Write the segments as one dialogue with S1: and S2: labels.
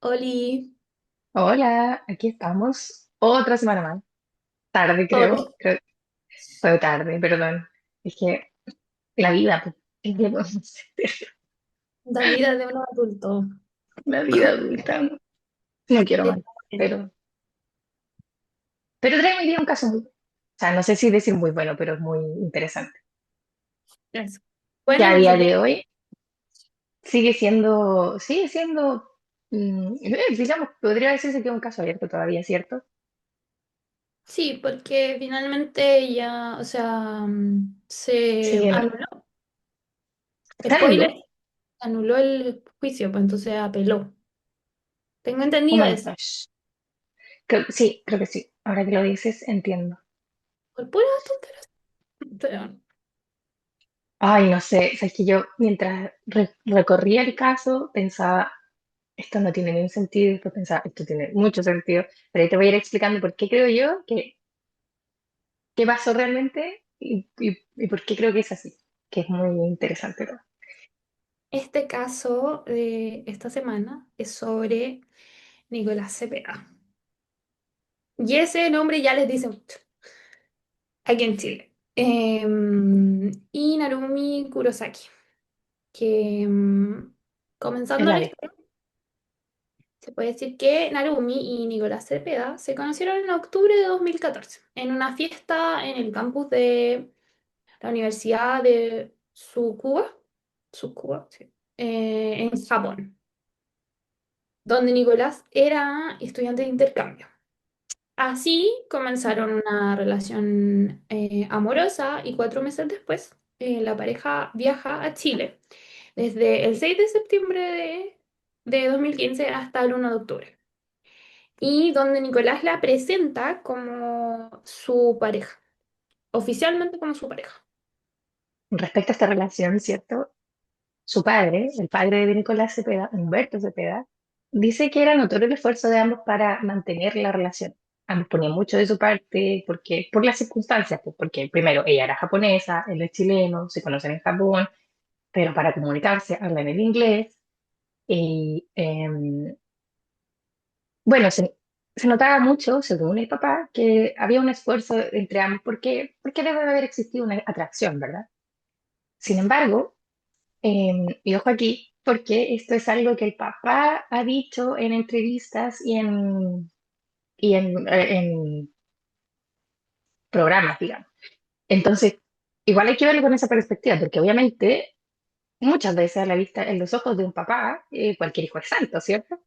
S1: Oli,
S2: Hola, aquí estamos. Otra semana más. Tarde, creo.
S1: hoy,
S2: Creo que fue tarde, perdón. Es que la vida, pues, es que podemos hacer?
S1: la vida de un adulto.
S2: La vida adulta. No quiero más. Pero, pero traigo hoy día un caso o sea, no sé si decir muy bueno, pero es muy interesante.
S1: Eso.
S2: Que
S1: Bueno,
S2: a
S1: en el
S2: día
S1: sentido,
S2: de hoy sigue siendo, digamos, podría decirse que es un caso abierto todavía, ¿cierto?
S1: sí, porque finalmente ya, o sea, se
S2: Sigue,
S1: anuló.
S2: está
S1: Spoiler,
S2: nulo.
S1: anuló el juicio, pues entonces apeló. Tengo
S2: Oh
S1: entendido
S2: my
S1: eso.
S2: gosh. Sí, creo que sí. Ahora que lo dices, entiendo.
S1: Por pura tontería. Pero,
S2: Ay, no sé, es que yo mientras recorría el caso pensaba, esto no tiene ningún sentido, y después pensaba, esto tiene mucho sentido, pero ahí te voy a ir explicando por qué creo yo que qué pasó realmente y por qué creo que es así, que es muy interesante, ¿no?
S1: este caso de esta semana es sobre Nicolás Cepeda. Y ese nombre ya les dice mucho, aquí en Chile. Y Narumi Kurosaki, que
S2: Es
S1: comenzando
S2: la
S1: la
S2: de,
S1: historia, se puede decir que Narumi y Nicolás Cepeda se conocieron en octubre de 2014 en una fiesta en el campus de la Universidad de Tsukuba, sí, en Japón, donde Nicolás era estudiante de intercambio. Así comenzaron una relación amorosa y 4 meses después la pareja viaja a Chile desde el 6 de septiembre de 2015 hasta el 1 de octubre. Y donde Nicolás la presenta como su pareja, oficialmente como su pareja.
S2: respecto a esta relación, ¿cierto? Su padre, el padre de Nicolás Cepeda, Humberto Cepeda, dice que era notorio el esfuerzo de ambos para mantener la relación. Ambos ponían mucho de su parte porque, por las circunstancias, pues, porque primero ella era japonesa, él es chileno, se conocen en Japón, pero para comunicarse hablan el inglés. Y bueno, se notaba mucho, según el papá, que había un esfuerzo entre ambos porque debe de haber existido una atracción, ¿verdad? Sin embargo, y ojo aquí, porque esto es algo que el papá ha dicho en entrevistas y en programas, digamos. Entonces, igual hay que verlo con esa perspectiva, porque obviamente muchas veces a la vista, en los ojos de un papá, cualquier hijo es santo, ¿cierto?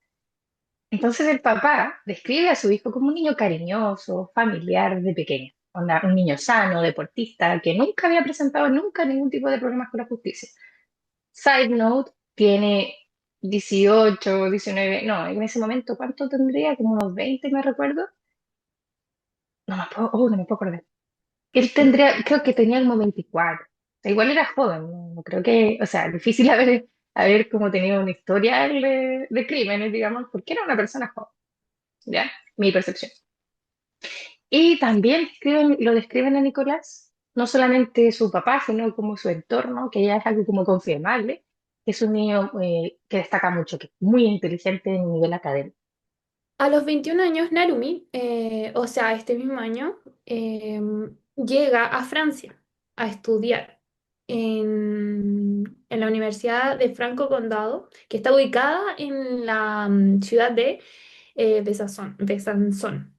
S2: Entonces el papá describe a su hijo como un niño cariñoso, familiar de pequeño, un niño sano, deportista, que nunca había presentado nunca ningún tipo de problemas con la justicia. Side note, tiene 18, 19, no, en ese momento, ¿cuánto tendría? Como unos 20, me recuerdo. No me puedo acordar. Él tendría, creo que tenía como 24. O sea, igual era joven, no creo que, o sea, difícil haber como tenido una historia de crímenes, digamos, porque era una persona joven, ¿ya? Mi percepción. Y también lo describen a Nicolás, no solamente su papá, sino como su entorno, que ya es algo como confirmable, que es un niño que destaca mucho, que es muy inteligente en nivel académico.
S1: A los 21 años, Narumi, o sea, este mismo año, llega a Francia a estudiar en la Universidad de Franco Condado, que está ubicada en la ciudad de Besançon.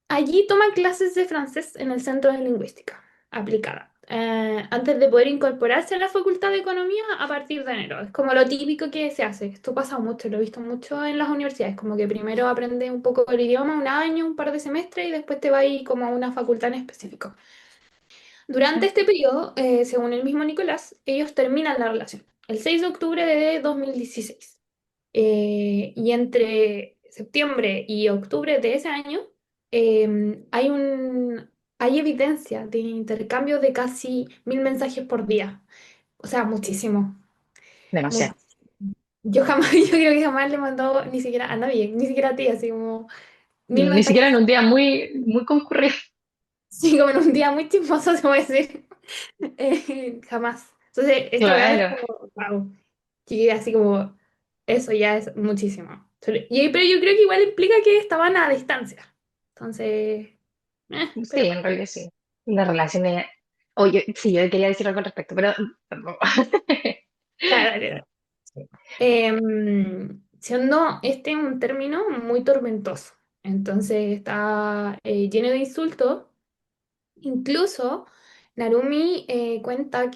S1: Allí toma clases de francés en el Centro de Lingüística aplicada, antes de poder incorporarse a la Facultad de Economía a partir de enero. Es como lo típico que se hace. Esto pasa mucho, lo he visto mucho en las universidades, como que primero aprendes un poco el idioma, un año, un par de semestres, y después te vas ahí como a una facultad en específico. Durante
S2: ¿Ya?
S1: este periodo, según el mismo Nicolás, ellos terminan la relación el 6 de octubre de 2016. Y entre septiembre y octubre de ese año hay evidencia de intercambio de casi 1.000 mensajes por día. O sea, muchísimo. Mu-
S2: Demasiado.
S1: Yo jamás, yo creo que jamás le mandó ni siquiera a nadie, ni siquiera a ti, así como mil
S2: Ni
S1: mensajes,
S2: siquiera en un día muy, muy concurrido.
S1: así como en un día muy chismoso, se puede decir. Jamás. Entonces, esta weá es
S2: Claro.
S1: como, wow, que así como, eso ya es muchísimo. Pero yo creo que igual implica que estaban a distancia. Entonces, pero
S2: Sí, en realidad sí. La relación de... Oye, sí, yo quería decir algo al respecto, pero...
S1: dale, dale, dale. Siendo este un término muy tormentoso. Entonces está lleno de insultos. Incluso Narumi cuenta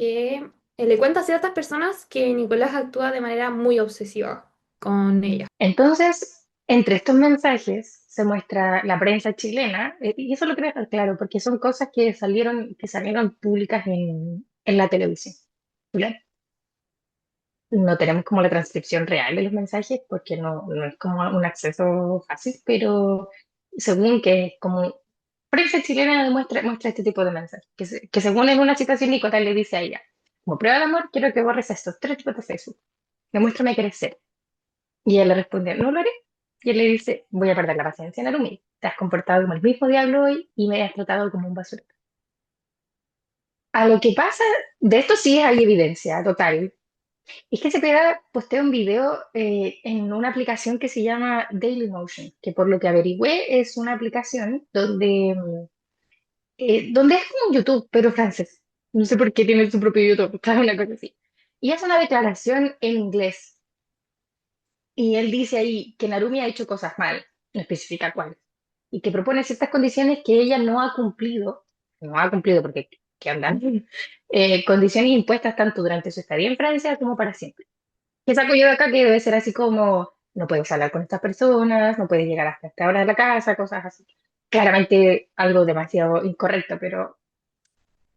S1: le cuenta a ciertas personas que Nicolás actúa de manera muy obsesiva con ella.
S2: Entonces, entre estos mensajes se muestra la prensa chilena, y eso lo quiero dejar claro, porque son cosas que salieron públicas en la televisión. ¿Ya? No tenemos como la transcripción real de los mensajes, porque no es como un acceso fácil, pero según que es como prensa chilena muestra este tipo de mensajes, que según en una situación Nicolás le dice a ella, como prueba de amor, quiero que borres estos tres tipos de Facebook, demuéstrame que eres serio. Y ella le responde, no lo haré. Y él le dice, voy a perder la paciencia, Narumi. Te has comportado como el mismo diablo hoy y me has tratado como un basurero. A lo que pasa, de esto sí hay evidencia total. Es que se pega, postea un video en una aplicación que se llama Dailymotion, que por lo que averigüé es una aplicación donde es como un YouTube, pero francés. No sé por qué tiene su propio YouTube, claro, una cosa así. Y es una declaración en inglés. Y él dice ahí que Narumi ha hecho cosas mal, no especifica cuáles, y que propone ciertas condiciones que ella no ha cumplido porque que andan, condiciones impuestas tanto durante su estadía en Francia como para siempre. ¿Qué saco yo de acá? Que debe ser así como, no puedes hablar con estas personas, no puedes llegar hasta esta hora de la casa, cosas así. Claramente algo demasiado incorrecto, pero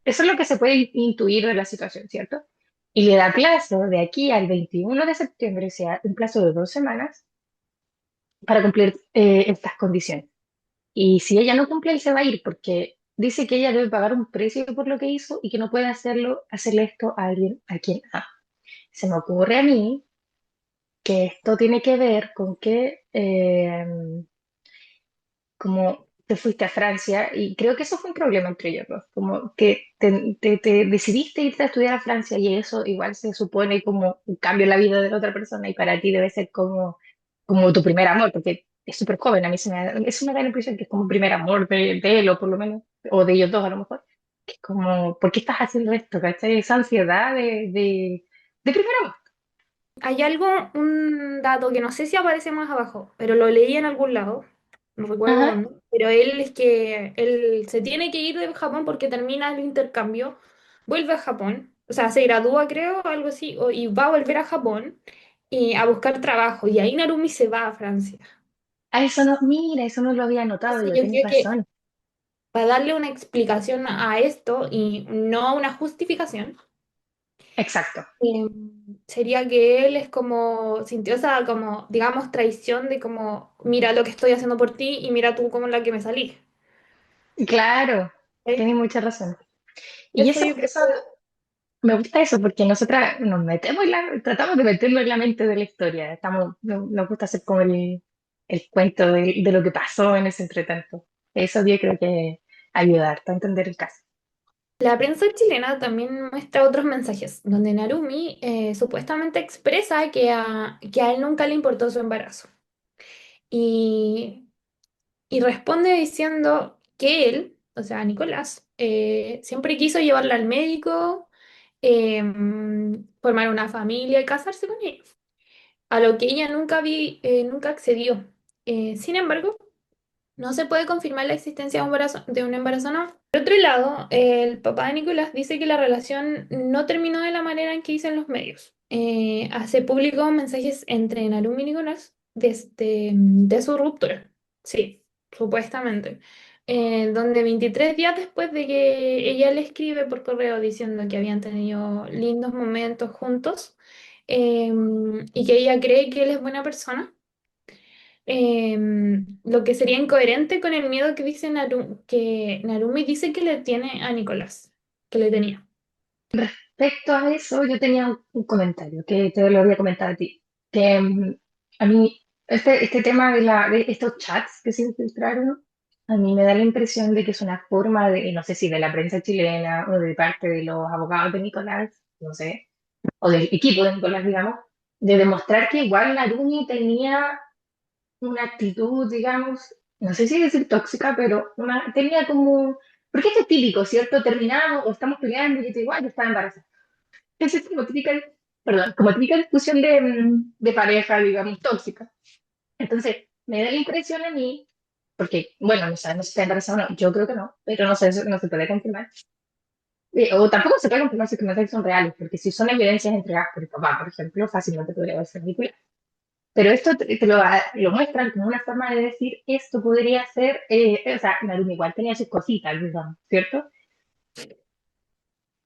S2: eso es lo que se puede intuir de la situación, ¿cierto? Y le da plazo de aquí al 21 de septiembre, o sea, un plazo de 2 semanas, para cumplir estas condiciones. Y si ella no cumple, él se va a ir porque dice que ella debe pagar un precio por lo que hizo y que no puede hacerle esto a alguien a quien ama. Se me ocurre a mí que esto tiene que ver con que como te fuiste a Francia y creo que eso fue un problema entre ellos dos, como que te decidiste irte a estudiar a Francia y eso igual se supone como un cambio en la vida de la otra persona y para ti debe ser como tu primer amor, porque es súper joven, a mí eso me da la impresión que es como un primer amor de él o por lo menos, o de ellos dos a lo mejor, que es como, ¿por qué estás haciendo esto? ¿Cachai? Esa ansiedad de primer amor.
S1: Hay algo, un dato que no sé si aparece más abajo, pero lo leí en algún lado, no recuerdo
S2: Ajá.
S1: dónde, pero él es que él se tiene que ir de Japón porque termina el intercambio, vuelve a Japón, o sea, se gradúa creo, algo así, y va a volver a Japón y a buscar trabajo, y ahí Narumi se va a Francia.
S2: A eso no, mira, eso no lo había notado
S1: Entonces
S2: yo,
S1: yo
S2: tienes
S1: creo que
S2: razón.
S1: para darle una explicación a esto y no una justificación,
S2: Exacto.
S1: eh, sería que él es como, sintió esa como, digamos, traición de como, mira lo que estoy haciendo por ti y mira tú cómo es la que me salí.
S2: Claro,
S1: ¿Sí?
S2: tienes mucha razón. Y
S1: Eso
S2: eso,
S1: yo creo
S2: eso me gusta eso porque nosotras nos metemos tratamos de meternos en la mente de la historia. Nos gusta hacer como el cuento de lo que pasó en ese entretanto. Eso yo creo que ayuda harto a entender el caso.
S1: la prensa chilena también muestra otros mensajes, donde Narumi supuestamente expresa que a él nunca le importó su embarazo. Y, y responde diciendo que él, o sea, Nicolás, siempre quiso llevarla al médico, formar una familia y casarse con ella, a lo que ella nunca accedió. Sin embargo, no se puede confirmar la existencia de un embarazo no. Por otro lado, el papá de Nicolás dice que la relación no terminó de la manera en que dicen los medios. Hace público mensajes entre Narumi y Nicolás desde de su ruptura. Sí, supuestamente. Donde 23 días después de que ella le escribe por correo diciendo que habían tenido lindos momentos juntos eh, y que ella cree que él es buena persona, lo que sería incoherente con el miedo que dice que Narumi dice que le tiene a Nicolás, que le tenía.
S2: Respecto a eso, yo tenía un comentario que te lo había comentado a ti. Que a mí, este tema de estos chats que se infiltraron, a mí me da la impresión de que es una forma de, no sé si de la prensa chilena o de parte de los abogados de Nicolás, no sé, o del equipo de Nicolás, digamos, de demostrar que igual Narumi tenía una actitud, digamos, no sé si decir tóxica, pero tenía como, porque esto es típico, ¿cierto? Terminamos o estamos peleando y yo te digo, ay, yo estaba embarazada. Esa es como típica, perdón, como típica discusión de pareja, digamos, tóxica. Entonces, me da la impresión a mí, porque, bueno, no sabemos si está embarazada o no, yo creo que no, pero no sé, no se puede confirmar. O tampoco se puede confirmar si los mensajes son reales, porque si son evidencias entregadas por el papá, por ejemplo, fácilmente podría ser ridículo. Pero esto te lo muestran como una forma de decir, esto podría ser, o sea, Narumi igual tenía sus cositas, digamos, ¿cierto?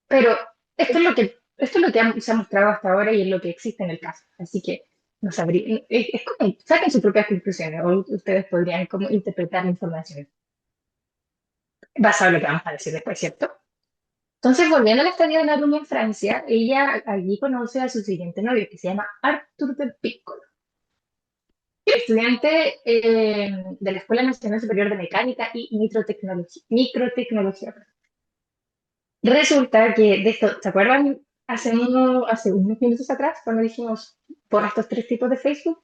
S2: Pero esto es lo que se ha mostrado hasta ahora y es lo que existe en el caso. Así que no sabría, es como, saquen sus propias conclusiones o ustedes podrían como interpretar la información basado en lo que vamos a decir después, ¿cierto? Entonces, volviendo a la estadía de Narumi en Francia, ella allí conoce a su siguiente novio, que se llama Arthur de Piccolo, estudiante de la Escuela Nacional Superior de Mecánica y Microtecnología. Resulta que de esto, ¿se acuerdan? Hace unos minutos atrás, cuando dijimos por estos tres tipos de Facebook,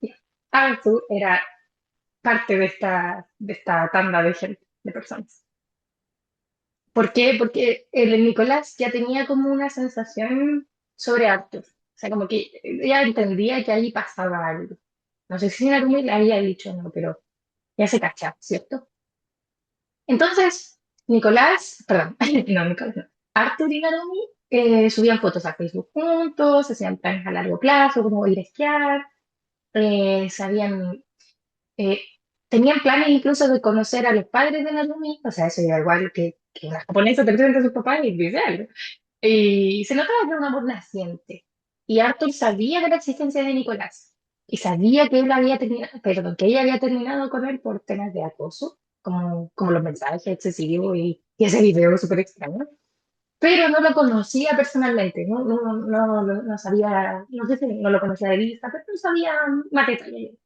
S2: ya, Arthur era parte de esta tanda de gente, de personas. ¿Por qué? Porque el Nicolás ya tenía como una sensación sobre Arthur. O sea, como que ella entendía que ahí pasaba algo. No sé si Narumi le había dicho o no, pero ya se cachaba, ¿cierto? Entonces, Nicolás, perdón, no, Nicolás, no. Arthur y Narumi subían fotos a Facebook juntos, hacían planes a largo plazo, como ir a esquiar, sabían, eh, tenían planes incluso de conocer a los padres de Narumi, o sea, eso era igual que una japonesa te presenta a sus papás y dice algo. Y se notaba que era un amor naciente. Y Arthur sabía de la existencia de Nicolás. Y sabía que él había terminado, perdón, que ella había terminado con él por temas de acoso, como los mensajes excesivos y ese video súper extraño. Pero no lo conocía personalmente, no sabía, no sé si no lo conocía de vista, pero no sabía más detalles.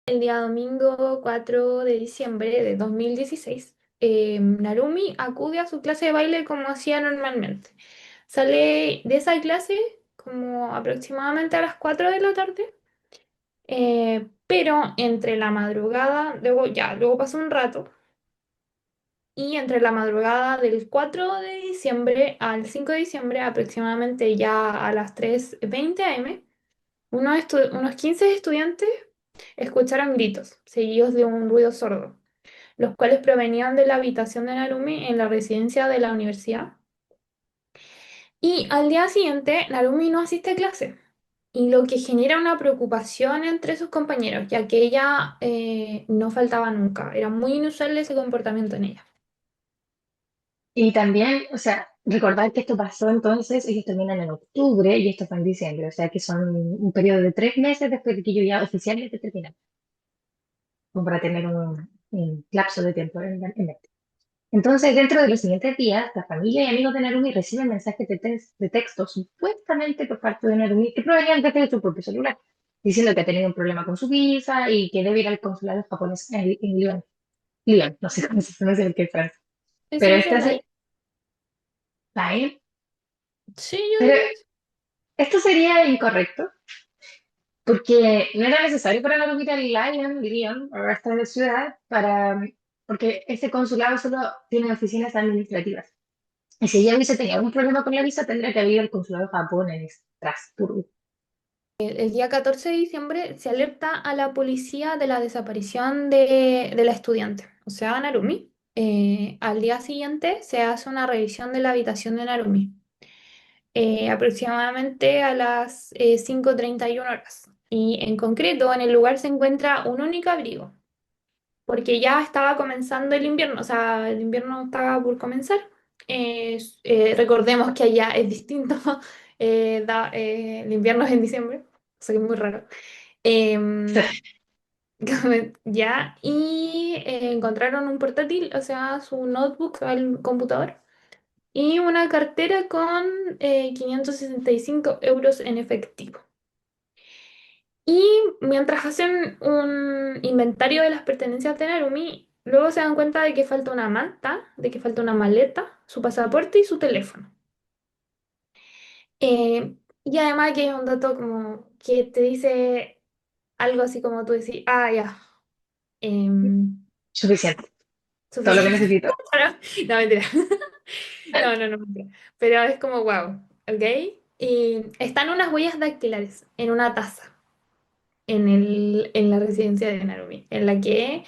S1: El día domingo 4 de diciembre de 2016, Narumi acude a su clase de baile como hacía normalmente. Sale de esa clase como aproximadamente a las 4 de la tarde, pero entre la madrugada, luego pasó un rato, y entre la madrugada del 4 de diciembre al 5 de diciembre, aproximadamente ya a las 3:20 a.m., unos 15 estudiantes escucharon gritos, seguidos de un ruido sordo, los cuales provenían de la habitación de Narumi en la residencia de la universidad. Y al día siguiente, Narumi no asiste a clase, y lo que genera una preocupación entre sus compañeros, ya que ella no faltaba nunca. Era muy inusual ese comportamiento en ella.
S2: Y también, o sea, recordar que esto pasó entonces, ellos terminan en octubre y esto fue en diciembre, o sea que son un periodo de 3 meses después de que yo ya oficialmente terminé, como para tener un lapso de tiempo en mente. Entonces, dentro de los siguientes días, la familia y amigos de Narumi reciben mensajes de texto supuestamente por parte de Narumi que provenían desde su propio celular, diciendo que ha tenido un problema con su visa y que debe ir al consulado japonés en Lyon. Lyon, no sé cómo se pronuncia el que es Francia.
S1: Sí, se
S2: Pero
S1: dice la...
S2: ahí-
S1: Sí, yo
S2: pero
S1: diría que sí.
S2: esto sería incorrecto, porque no era necesario para Narumi ir al Lyon, o a esta ciudad, porque este consulado solo tiene oficinas administrativas. Y si ella hubiese tenido algún problema con la visa, tendría que haber ido al consulado de Japón en Estrasburgo.
S1: El día 14 de diciembre se alerta a la policía de la desaparición de la estudiante, o sea, Narumi. Al día siguiente se hace una revisión de la habitación de Narumi, aproximadamente a las 5:31 horas. Y en concreto, en el lugar se encuentra un único abrigo, porque ya estaba comenzando el invierno, o sea, el invierno estaba por comenzar. Recordemos que allá es distinto, el invierno es en diciembre, o sea que es muy raro. Em, ya, y encontraron un portátil, o sea, su notebook, el computador, y una cartera con 565 euros en efectivo. Y mientras hacen un inventario de las pertenencias de Narumi, luego se dan cuenta de que falta una manta, de que falta una maleta, su pasaporte y su teléfono. Y además que es un dato como que te dice algo así como tú decís, ah, ya, em,
S2: Suficiente, todo lo que
S1: suficiente.
S2: necesito.
S1: No, mentira. No, no, no, mentira. Pero es como, wow, ¿ok? Y están unas huellas dactilares en una taza en la residencia de Narumi, en la que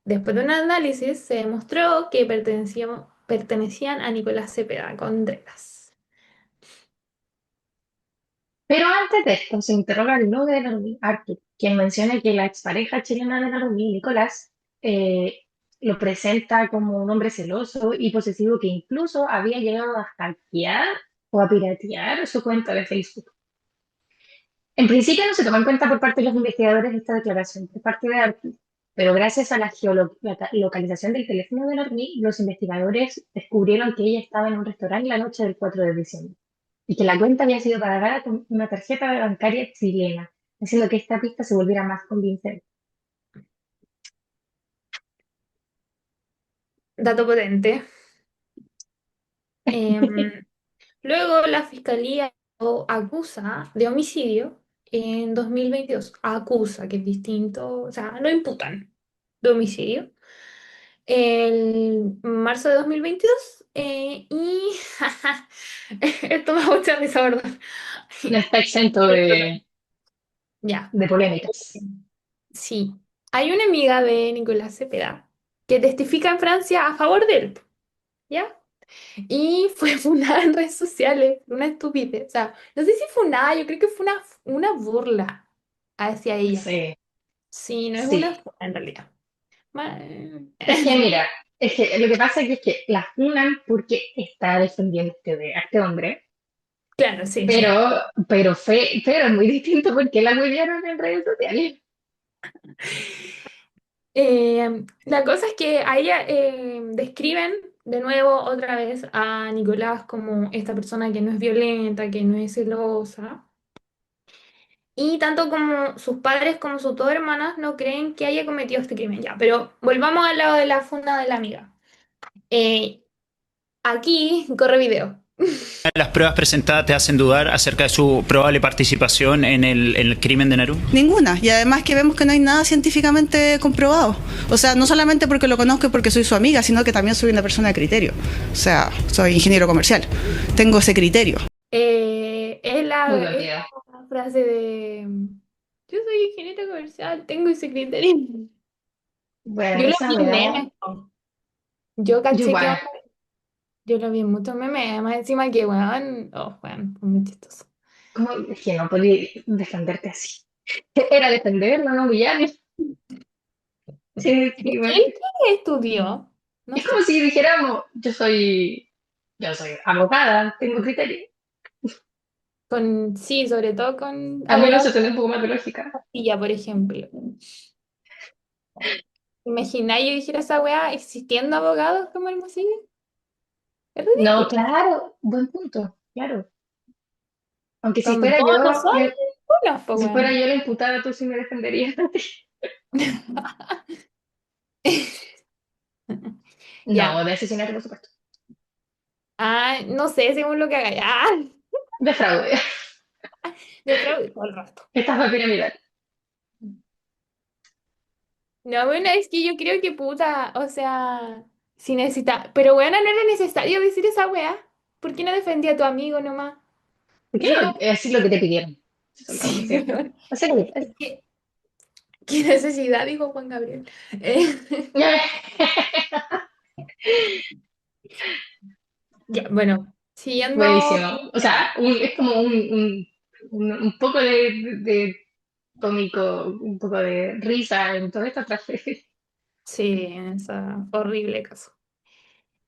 S1: después de un análisis se demostró que pertenecían a Nicolás Cepeda Contreras.
S2: Pero antes de esto, se interroga al novio de Narumi, Arthur, quien menciona que la expareja chilena de Narumi, Nicolás, eh, lo presenta como un hombre celoso y posesivo que incluso había llegado a hackear o a piratear su cuenta de Facebook. En principio no se tomó en cuenta por parte de los investigadores esta declaración por parte de Arthur, pero gracias a la geolocalización del teléfono de Narumi, los investigadores descubrieron que ella estaba en un restaurante la noche del 4 de diciembre y que la cuenta había sido pagada con una tarjeta bancaria chilena, haciendo que esta pista se volviera más convincente.
S1: Dato potente. Em, Luego la fiscalía lo acusa de homicidio en 2022. Acusa, que es distinto, o sea, lo imputan de homicidio. El marzo de 2022 y esto me da mucha risa, ¿verdad?
S2: No está exento
S1: Ya,
S2: de polémicas.
S1: sí. Hay una amiga de Nicolás Cepeda que testifica en Francia a favor de él, ¿ya? Y fue funada en redes sociales, una estupidez. O sea, no sé si funada, yo creo que fue una burla hacia ella.
S2: Sí,
S1: Sí, no es una
S2: sí.
S1: funa en realidad. Ma-
S2: Es que mira, es que lo que pasa es que la funan porque está defendiendo a este hombre.
S1: Claro, sí,
S2: Pero,
S1: sí.
S2: pero es muy distinto porque la huevearon en redes sociales.
S1: La cosa es que a ella describen de nuevo otra vez a Nicolás como esta persona que no es violenta, que no es celosa. Y tanto como sus padres como sus dos hermanas no creen que haya cometido este crimen ya. Pero volvamos al lado de la funda de la amiga. Eh, Aquí corre video.
S3: ¿Las pruebas presentadas te hacen dudar acerca de su probable participación en el crimen de Naru?
S4: Ninguna. Y además que vemos que no hay nada científicamente comprobado. O sea, no solamente porque lo conozco y porque soy su amiga, sino que también soy una persona de criterio. O sea, soy ingeniero comercial. Tengo ese criterio.
S1: Es
S2: Muy
S1: la,
S2: buen
S1: es
S2: video.
S1: la frase de yo soy ingeniero comercial, tengo ese criterio.
S2: Bueno,
S1: Yo lo
S2: esa
S1: vi en
S2: weá,
S1: memes, po. Yo
S2: yo
S1: caché que
S2: igual.
S1: onda, yo lo vi en muchos memes, además encima que weón, oh, weón, fue muy chistoso.
S2: ¿Cómo es que no podía defenderte así? Era defenderlo, no humillarme. Sí,
S1: ¿Y
S2: sí, bueno.
S1: él qué estudió? No
S2: Es como
S1: sé.
S2: si dijéramos, yo soy abogada, tengo criterio.
S1: Sí, sobre todo con
S2: Al menos
S1: abogados
S2: eso tiene un poco más de lógica.
S1: y ya, por ejemplo. Imaginá yo dijera esa weá existiendo abogados como Hermosillo. Es
S2: No,
S1: ridículo.
S2: claro, buen punto, claro. Aunque si
S1: Cuando
S2: fuera
S1: todos no
S2: yo,
S1: son buenos, pues
S2: si fuera
S1: weón.
S2: yo la imputada, tú sí me defenderías. No,
S1: Ya.
S2: de asesinato, por supuesto.
S1: Ah, no sé, según lo que haga. Ah,
S2: De fraude.
S1: de fraude todo el rato.
S2: Estafa piramidal.
S1: No, bueno, es que yo creo que puta, o sea, si necesita. Pero bueno, no era necesario decir esa weá. ¿Por qué no defendía a tu amigo nomás?
S2: ¿Por qué
S1: Yo no.
S2: no? Es así lo que te pidieron. Eso lo
S1: Sí,
S2: decía.
S1: weón.
S2: Así lo que
S1: ¿Qué necesidad? Dijo Juan Gabriel. Ya, bueno, siguiendo.
S2: Buenísimo. O sea, es como un poco de cómico, un poco de risa en toda esta tragedia.
S1: Sí, en ese horrible caso.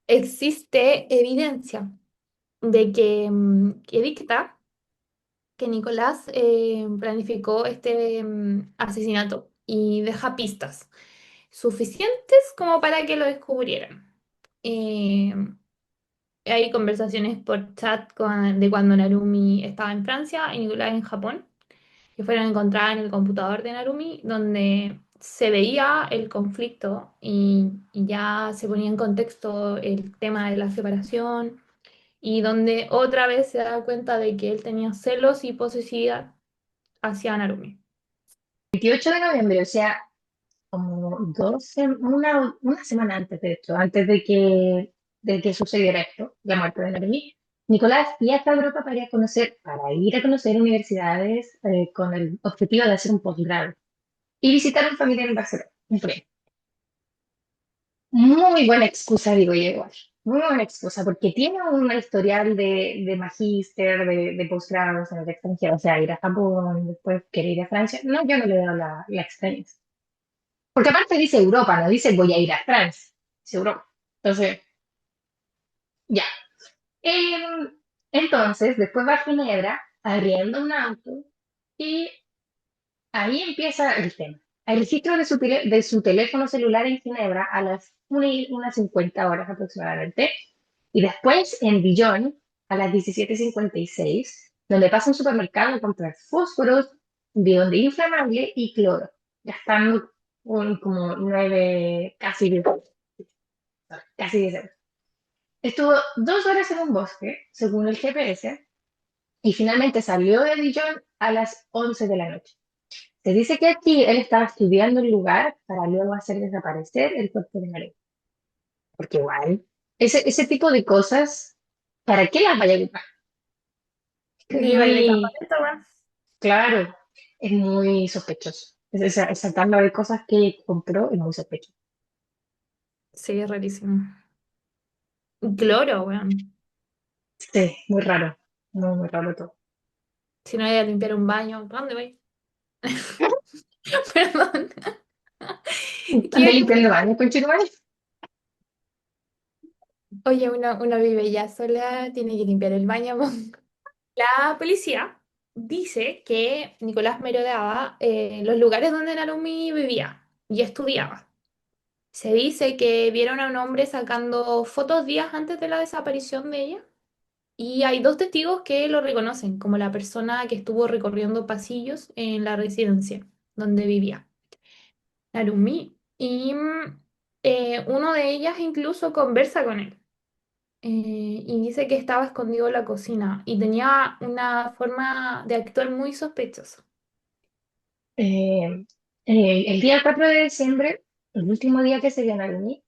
S1: Existe evidencia de que dicta que Nicolás planificó este asesinato y deja pistas suficientes como para que lo descubrieran. Eh, Hay conversaciones por chat de cuando Narumi estaba en Francia y Nicolás en Japón, que fueron encontradas en el computador de Narumi, donde se veía el conflicto y ya se ponía en contexto el tema de la separación y donde otra vez se da cuenta de que él tenía celos y posesividad hacia Narumi.
S2: 28 de noviembre, o sea, como una semana antes de esto, antes de que sucediera esto, la muerte de Narumi, Nicolás viaja a Europa para ir a conocer universidades con el objetivo de hacer un posgrado y visitar a un familiar en Barcelona, un primo. Muy buena excusa, digo yo igual. Muy buena excusa, porque tiene un historial de magíster, de posgrados en el extranjero, o sea, ir a Japón, después querer ir a Francia. No, yo no le doy la experiencia. Porque aparte dice Europa, no dice voy a ir a Francia, dice Europa. Entonces, ya. Entonces, después va a Ginebra, arrienda un auto y ahí empieza el tema. El registro de su teléfono celular en Ginebra a las 1:50 aproximadamente. Y después en Dijon a las 17:56, donde pasa a un supermercado a comprar fósforos, bidón de inflamable y cloro, gastando como 9, casi 10 euros. Estuvo 2 horas en un bosque, según el GPS, y finalmente salió de Dijon a las 11 de la noche. Se dice que aquí él estaba estudiando el lugar para luego hacer desaparecer el cuerpo de María. Porque igual, ese tipo de cosas, ¿para qué las vaya a ocupar? Es
S1: Viva el
S2: muy,
S1: campamento, weón.
S2: claro, es muy sospechoso. Esa tabla de cosas que compró es muy sospechoso.
S1: Sí, es rarísimo. Cloro, weón.
S2: Sí, muy raro. Muy, muy raro todo.
S1: Si no voy a limpiar un baño, ¿a dónde voy? Perdón.
S2: Anda
S1: ¿Qué?
S2: limpiando baño con Chiruani.
S1: Oye, uno vive ya sola, tiene que limpiar el baño. La policía dice que Nicolás merodeaba los lugares donde Narumi vivía y estudiaba. Se dice que vieron a un hombre sacando fotos días antes de la desaparición de ella y hay dos testigos que lo reconocen como la persona que estuvo recorriendo pasillos en la residencia donde vivía Narumi y uno de ellas incluso conversa con él. Y dice que estaba escondido en la cocina y tenía una forma de actuar muy sospechosa.
S2: Eh, el día 4 de diciembre, el último día que se vio Narumi,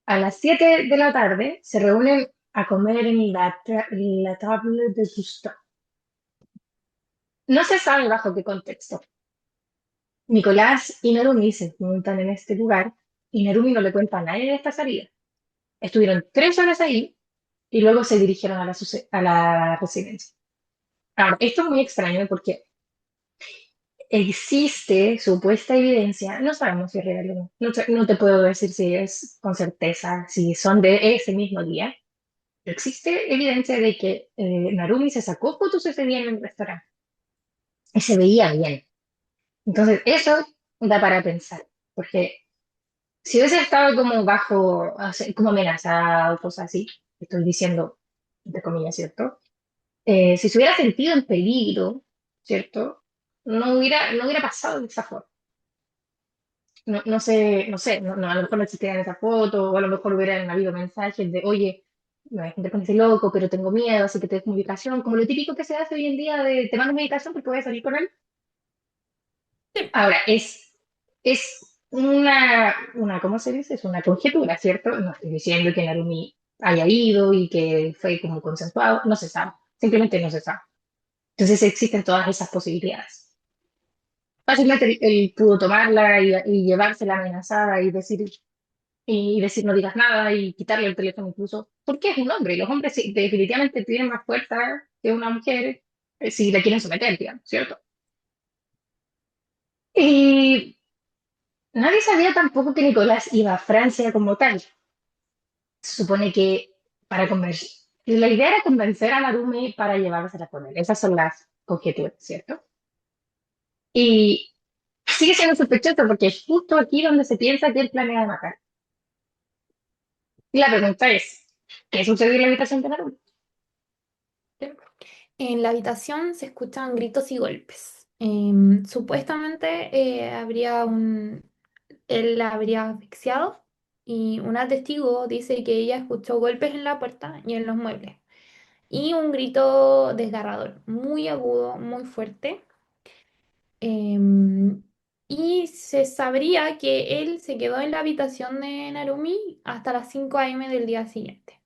S2: a las 7 de la tarde se reúnen a comer en la table de Gustav. No se sabe bajo qué contexto. Nicolás y Narumi se juntan en este lugar y Narumi no le cuenta a nadie de esta salida. Estuvieron 3 horas ahí y luego se dirigieron a la residencia. Ahora, esto es muy extraño porque existe supuesta evidencia, no sabemos si es real o no, no te puedo decir si es con certeza, si son de ese mismo día, pero existe evidencia de que Narumi se sacó fotos ese día en el restaurante y se veía bien. Entonces, eso da para pensar, porque si hubiese estado como bajo, o sea, como amenazado, cosas así, estoy diciendo, entre comillas, ¿cierto? Si se hubiera sentido en peligro, ¿cierto? No hubiera pasado de esa forma. No sé, a lo mejor no existían esas fotos, o a lo mejor hubieran habido mensajes de, oye, me te pones loco, pero tengo miedo, así que te dejo mi ubicación, como lo típico que se hace hoy en día de, te mando mi ubicación porque voy a salir con él.
S1: Sí,
S2: Ahora, es ¿cómo se dice? Es una conjetura, ¿cierto? No estoy diciendo que Narumi haya ido y que fue como consensuado, no se sabe, simplemente no se sabe. Entonces existen todas esas posibilidades. Fácilmente él pudo tomarla y llevársela amenazada y decir no digas nada y quitarle el teléfono incluso, porque es un hombre y los hombres sí, definitivamente tienen más fuerza que una mujer si la quieren someter, digamos, ¿cierto? Y nadie sabía tampoco que Nicolás iba a Francia como tal. Se supone que para convencer, la idea era convencer a Narumi para llevársela con él. Esas son las conjeturas, ¿cierto? Y sigue siendo sospechoso porque es justo aquí donde se piensa que él planea matar. Y la pregunta es, ¿qué sucedió en la habitación de Narumi?
S1: sí. En la habitación se escuchan gritos y golpes. Supuestamente él la habría asfixiado y una testigo dice que ella escuchó golpes en la puerta y en los muebles. y un grito desgarrador, muy agudo, muy fuerte. Em, y se sabría que él se quedó en la habitación de Narumi hasta las 5 a.m. del día siguiente.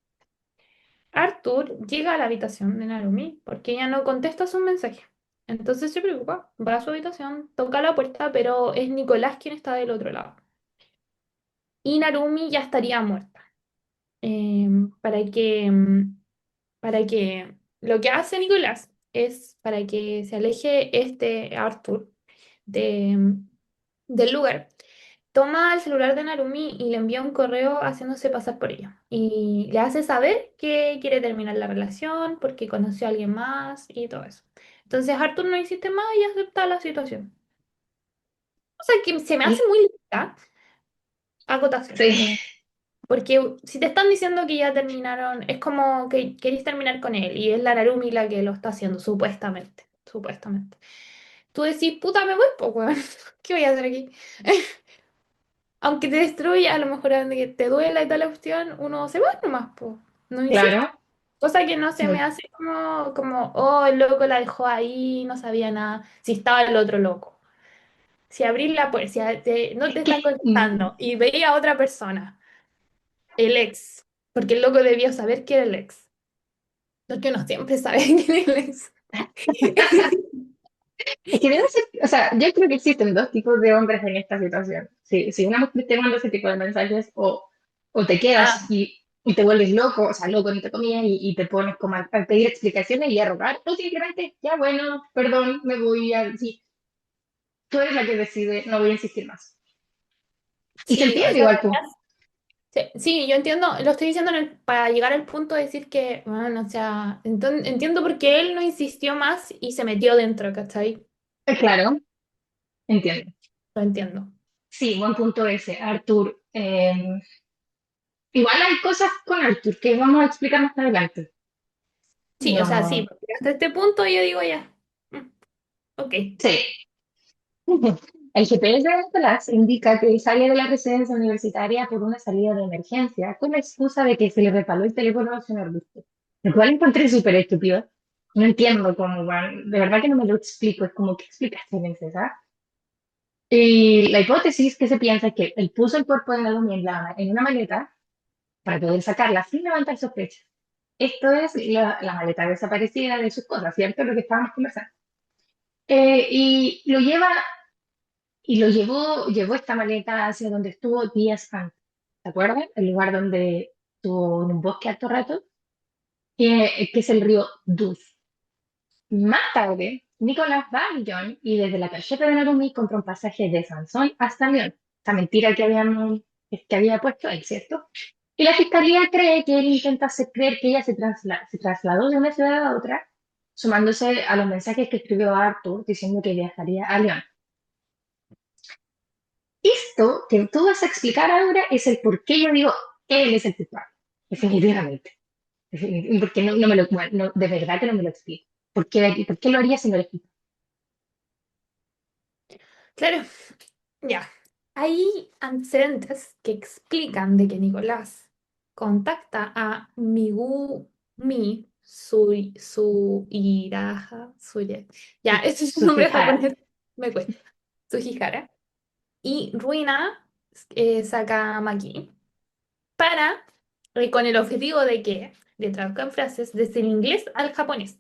S1: Arthur llega a la habitación de Narumi porque ella no contesta sus mensajes. Entonces se preocupa, va a su habitación, toca la puerta, pero es Nicolás quien está del otro lado. Y Narumi ya estaría muerta. Para para que lo que hace Nicolás es para que se aleje este Arthur de, del lugar. Toma el celular de Narumi y le envía un correo haciéndose pasar por ella. Y le hace saber que quiere terminar la relación porque conoció a alguien más y todo eso. Entonces Arthur no insiste más y acepta la situación. O sea que se me hace
S2: Y
S1: muy linda acotación.
S2: sí,
S1: Porque si te están diciendo que ya terminaron, es como que queréis terminar con él y es la Narumi la que lo está haciendo, supuestamente. Supuestamente. Tú decís, puta, me voy, pues, weón. ¿Qué voy a hacer aquí? Aunque te destruya, a lo mejor que te duela y tal la cuestión, uno se va nomás, pues. No insiste.
S2: claro.
S1: Cosa que no se me hace oh, el loco la dejó ahí, no sabía nada. Si estaba el otro loco. Si abrís la puerta, no
S2: Es
S1: te
S2: que,
S1: están contestando y veía a otra persona, el ex, porque el loco debió saber que era el ex. Porque uno siempre sabe quién es el ex.
S2: es que debe ser, o sea, yo creo que existen dos tipos de hombres en esta situación. Si una mujer te manda ese tipo de mensajes o te quedas
S1: Ah,
S2: y te vuelves loco, o sea, loco entre comillas, y te pones como a pedir explicaciones y a rogar, o simplemente, ya bueno, perdón, me voy a... Sí, tú eres la que decide, no voy a insistir más. Y se
S1: sí, o
S2: entiende
S1: sea,
S2: igual, pues.
S1: sí, sí, yo entiendo, lo estoy diciendo para llegar al punto de decir que, bueno, o sea, entiendo por qué él no insistió más y se metió dentro, ¿cachai?
S2: Claro, entiendo.
S1: Lo entiendo.
S2: Sí, buen punto ese, Artur. Igual hay cosas con Artur que vamos a explicar más adelante.
S1: Sí, o sea, sí,
S2: No,
S1: porque hasta este punto yo digo ya, mm, ok.
S2: sí. El GPS de Nicolás indica que sale de la residencia universitaria por una salida de emergencia con la excusa de que se le repaló el teléfono al señor Busto. Lo cual encontré súper estúpido. No entiendo cómo van. De verdad que no me lo explico. Es como, ¿qué explicación es esa? Y la hipótesis que se piensa es que él puso el cuerpo de Naomi en una maleta para poder sacarla sin levantar sospechas. Esto es la maleta desaparecida de sus cosas, ¿cierto? Lo que estábamos conversando. Y lo lleva y llevó esta maleta hacia donde estuvo días antes. ¿Te acuerdas? El lugar donde estuvo en un bosque harto rato, que es el río Dus. Más tarde, Nicolás va a Lyon y desde la tarjeta de Narumi compra un pasaje de Sansón hasta Lyon. Esta mentira que había puesto él, ¿cierto? Y la fiscalía cree que él intenta hacer creer que ella se trasladó de una ciudad a otra, sumándose a los mensajes que escribió a Arthur diciendo que viajaría a Lyon. Esto que tú vas a explicar ahora es el por qué yo digo él es el culpable, definitivamente. Porque no me lo, bueno, de verdad que no me lo explico. Por qué lo haría si no lo explico?
S1: Claro, ya. Hay antecedentes que explican de que Nicolás contacta a Suiraja, ya, ese es un nombre
S2: Sujihara.
S1: japonés, me cuesta, Sugihara, y Ruina Sakamaki, para, con el objetivo de que le traduzcan frases desde el inglés al japonés,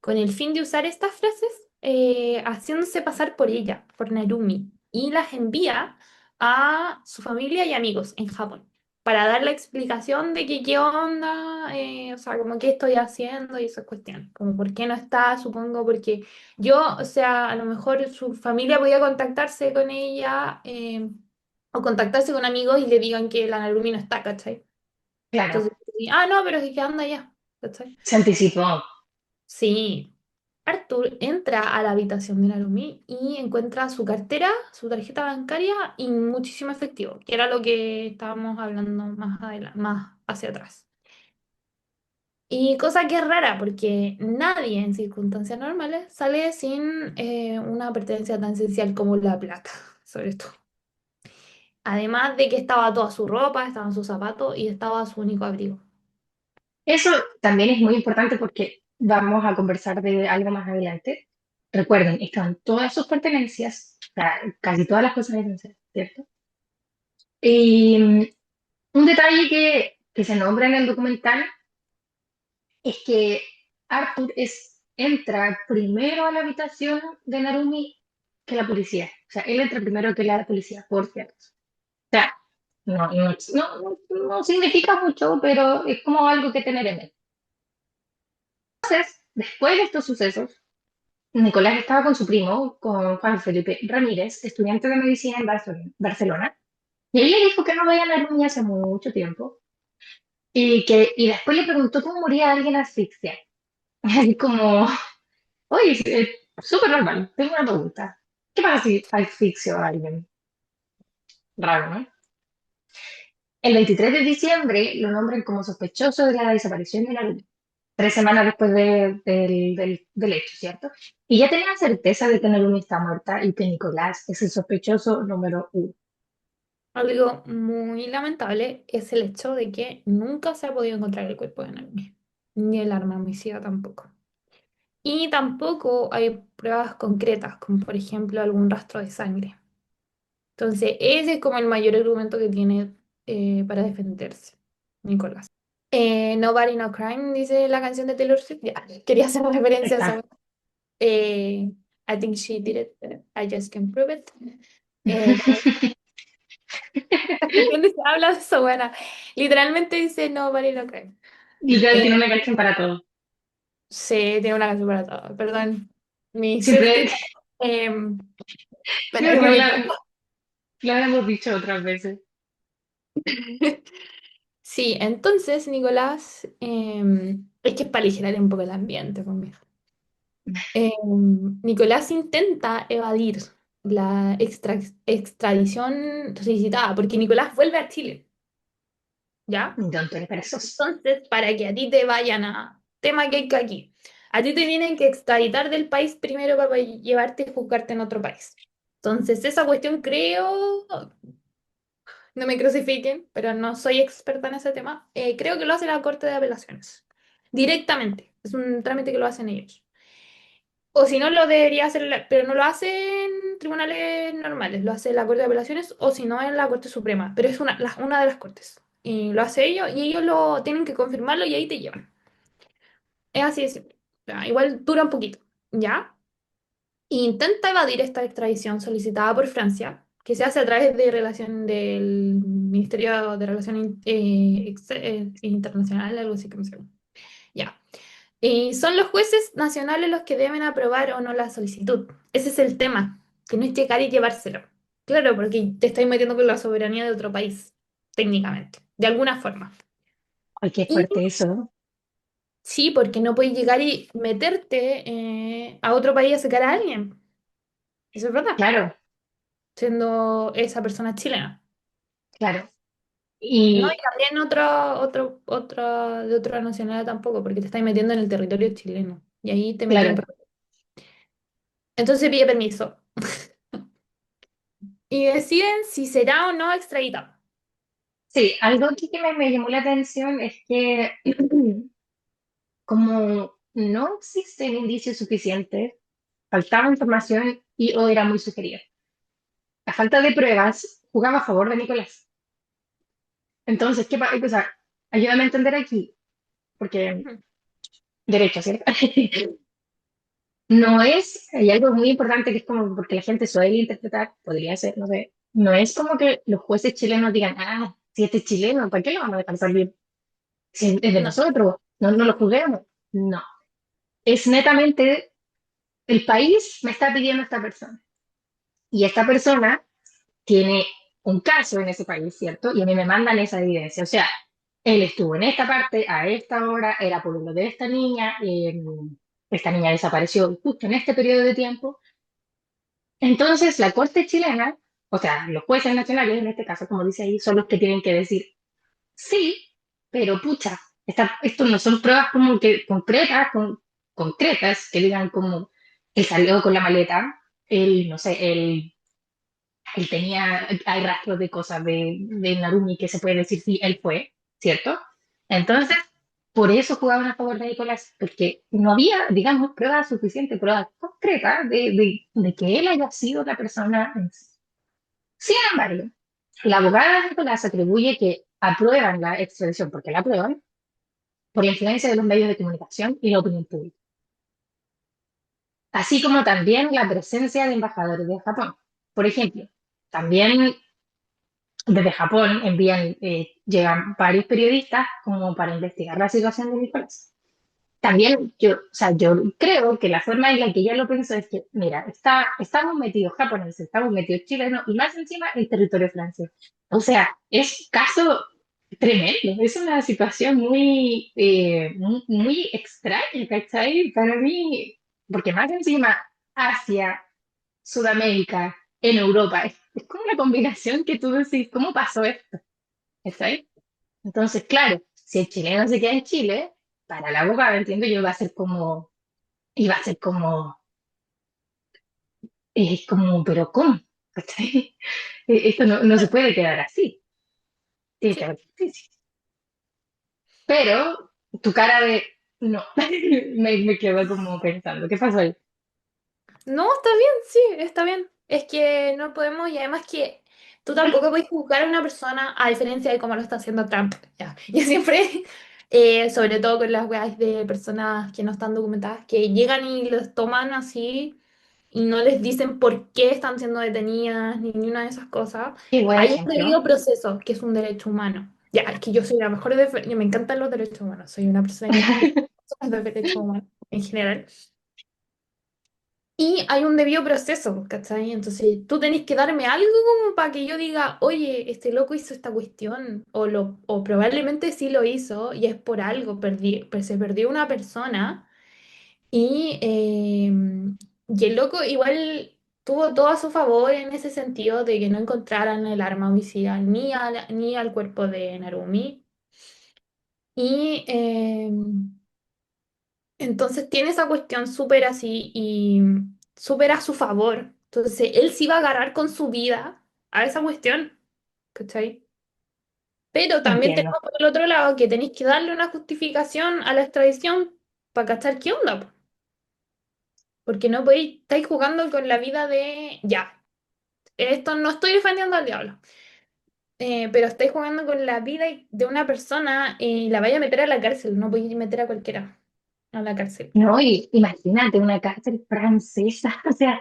S1: con el fin de usar estas frases haciéndose pasar por ella, por Narumi, y las envía a su familia y amigos en Japón, para dar la explicación de que qué onda, o sea, como qué estoy haciendo y esas cuestiones, como por qué no está, supongo, porque yo, o sea, a lo mejor su familia podía contactarse con ella o contactarse con amigos y le digan que la Narumi no está, ¿cachai?
S2: Claro,
S1: Entonces, no, pero es que anda ya, ¿cachai?
S2: se anticipó.
S1: Sí. Arthur entra a la habitación de Narumi y encuentra su cartera, su tarjeta bancaria y muchísimo efectivo, que era lo que estábamos hablando más adelante, más hacia atrás. Y cosa que es rara, porque nadie en circunstancias normales sale sin una pertenencia tan esencial como la plata, sobre todo. Además de que estaba toda su ropa, estaban sus zapatos y estaba su único abrigo.
S2: Eso también es muy importante porque vamos a conversar de algo más adelante. Recuerden, están todas sus pertenencias, o sea, casi todas las cosas esenciales, ¿cierto? Y un detalle que se nombra en el documental es que Arthur entra primero a la habitación de Narumi que la policía. O sea, él entra primero que la policía, por cierto. O sea, no significa mucho, pero es como algo que tener en mente. Después de estos sucesos, Nicolás estaba con su primo, con Juan Felipe Ramírez, estudiante de medicina en Barcelona, y él le dijo que no veía a Narumi hace mucho tiempo, y después le preguntó cómo moría alguien asfixiado. Así como, oye, es súper normal, tengo una pregunta. ¿Qué pasa si asfixio a alguien? Raro, ¿no? El 23 de diciembre lo nombran como sospechoso de la desaparición de la luna, 3 semanas después del hecho, ¿cierto? Y ya tenían certeza de que Narumi está muerta y que Nicolás es el sospechoso número uno.
S1: Algo muy lamentable es el hecho de que nunca se ha podido encontrar el cuerpo de Naomi, ni el arma homicida tampoco. Y tampoco hay pruebas concretas, como por ejemplo algún rastro de sangre. Entonces, ese es como el mayor argumento que tiene para defenderse, Nicolás. Nobody No Crime, dice la canción de Taylor Swift. Ya, quería hacer referencia a esa.
S2: Exacto.
S1: Eh, I think she did it, I just can't prove it. Eh, ¿Dónde se habla de eso? Buena. Literalmente dice Nobody No Crime.
S2: Literal
S1: Eh,
S2: tiene una canción para todo.
S1: sí, tiene una canción para todo. Perdón, mi
S2: Siempre,
S1: Swiftie. Em, bueno,
S2: creo
S1: es
S2: que
S1: muy...
S2: lo habíamos dicho otras veces.
S1: Sí, entonces Nicolás, es que es para aligerar un poco el ambiente conmigo. Nicolás intenta evadir la extradición solicitada, porque Nicolás vuelve a Chile, ¿ya?
S2: Don Tony Perezoso.
S1: Entonces, para que a ti te vayan a... Tema que hay que aquí. A ti te tienen que extraditar del país primero para llevarte y juzgarte en otro país. Entonces, esa cuestión creo, no me crucifiquen, pero no soy experta en ese tema. Creo que lo hace la Corte de Apelaciones. Directamente. Es un trámite que lo hacen ellos. O si no, lo debería hacer, pero no lo hace en tribunales normales, lo hace la Corte de Apelaciones o si no en la Corte Suprema, pero es una de las cortes. Y lo hace ellos y ellos lo tienen que confirmarlo y ahí te llevan. Es así de simple. O sea, igual dura un poquito, ¿ya? Intenta evadir esta extradición solicitada por Francia, que se hace a través de relación del Ministerio de Relaciones Internacionales, algo así que me se llama. Ya. Y son los jueces nacionales los que deben aprobar o no la solicitud. Ese es el tema, que no es llegar y llevárselo. Claro, porque te estás metiendo con la soberanía de otro país, técnicamente, de alguna forma.
S2: Ay, qué
S1: Y
S2: fuerte eso.
S1: sí, porque no puedes llegar y meterte a otro país a sacar a alguien. Eso es verdad,
S2: Claro,
S1: siendo esa persona chilena.
S2: claro.
S1: No,
S2: Y
S1: y también otra de otra nacionalidad tampoco, porque te estás metiendo en el territorio chileno. Y ahí te meten en
S2: claro,
S1: problemas. Entonces pide permiso. Y deciden si será o no extraditado.
S2: sí, algo que me llamó la atención es que como no existen indicios suficientes, faltaba información y o era muy sugerida. La falta de pruebas jugaba a favor de Nicolás. Entonces, ¿qué pasa? O sea, ayúdame a entender aquí, porque
S1: Ujú.
S2: derecho, ¿cierto? No es, hay algo muy importante que es como porque la gente suele interpretar, podría ser, no sé, no es como que los jueces chilenos digan, ah, si este es chileno, ¿para qué lo vamos a dejar salir? Si es de
S1: No,
S2: nosotros, no lo juzguemos. No, es netamente el país me está pidiendo a esta persona. Y esta persona tiene un caso en ese país, ¿cierto? Y a mí me mandan esa evidencia. O sea, él estuvo en esta parte, a esta hora, era por lo de esta niña desapareció justo en este periodo de tiempo. Entonces, la Corte chilena, o sea, los jueces nacionales en este caso, como dice ahí, son los que tienen que decir sí, pero pucha, esto no son pruebas como que concretas, que digan como él salió con la maleta, él, no sé, él tenía, hay rastros de cosas de Narumi que se puede decir sí, él fue, ¿cierto? Entonces, por eso jugaban a favor de Nicolás, porque no había, digamos, pruebas suficientes, pruebas concretas de que él haya sido la persona en sí. Sin embargo, la abogada de Nicolás atribuye que aprueban la extradición, porque la aprueban, por la influencia de los medios de comunicación y la opinión pública, así como también la presencia de embajadores de Japón. Por ejemplo, también desde Japón llegan varios periodistas como para investigar la situación de Nicolás. También yo, o sea, yo creo que la forma en la que ella lo pensó es que, mira, estamos metidos japoneses, estamos metidos chilenos y más encima en territorio francés. O sea, es caso tremendo, es una situación muy extraña, ¿cachai? Para mí, porque más encima Asia, Sudamérica, en Europa, es como una combinación que tú decís, ¿cómo pasó esto? ¿Cachai? Entonces, claro, si el chileno se queda en Chile, para la abogada, entiendo yo, iba a ser pero ¿cómo? ¿Cachai? Esto no se puede quedar así, tiene que
S1: Sí.
S2: haber justicia. Pero tu cara de, no, me quedo como pensando, ¿qué pasó ahí?
S1: No, está bien, sí, está bien. Es que no podemos, y además que tú tampoco puedes juzgar a una persona a diferencia de cómo lo está haciendo Trump. Ya. Yo siempre, sobre todo con las weas de personas que no están documentadas, que llegan y los toman así y no les dicen por qué están siendo detenidas, ni una de esas cosas.
S2: Qué buen
S1: Hay un
S2: ejemplo.
S1: debido proceso, que es un derecho humano. Ya, es que yo soy la mejor me encantan los derechos humanos, soy una persona que defiende los derechos humanos en general. Y hay un debido proceso, ¿cachai? Entonces tú tenés que darme algo como para que yo diga, oye, este loco hizo esta cuestión, o probablemente sí lo hizo y es por algo, pues se perdió una persona y el loco igual tuvo todo a su favor en ese sentido de que no encontraran el arma homicida ni al cuerpo de Narumi. Y entonces tiene esa cuestión súper así y súper a su favor. Entonces él sí va a agarrar con su vida a esa cuestión, ¿cachai? Pero también
S2: Entiendo.
S1: tenemos por el otro lado que tenéis que darle una justificación a la extradición para cachar qué onda, po. Porque no podéis, estáis jugando con la vida de, ya, esto no estoy defendiendo al diablo, pero estáis jugando con la vida de una persona y la vaya a meter a la cárcel, no podéis meter a cualquiera a la cárcel.
S2: No, y imagínate una cárcel francesa, o sea,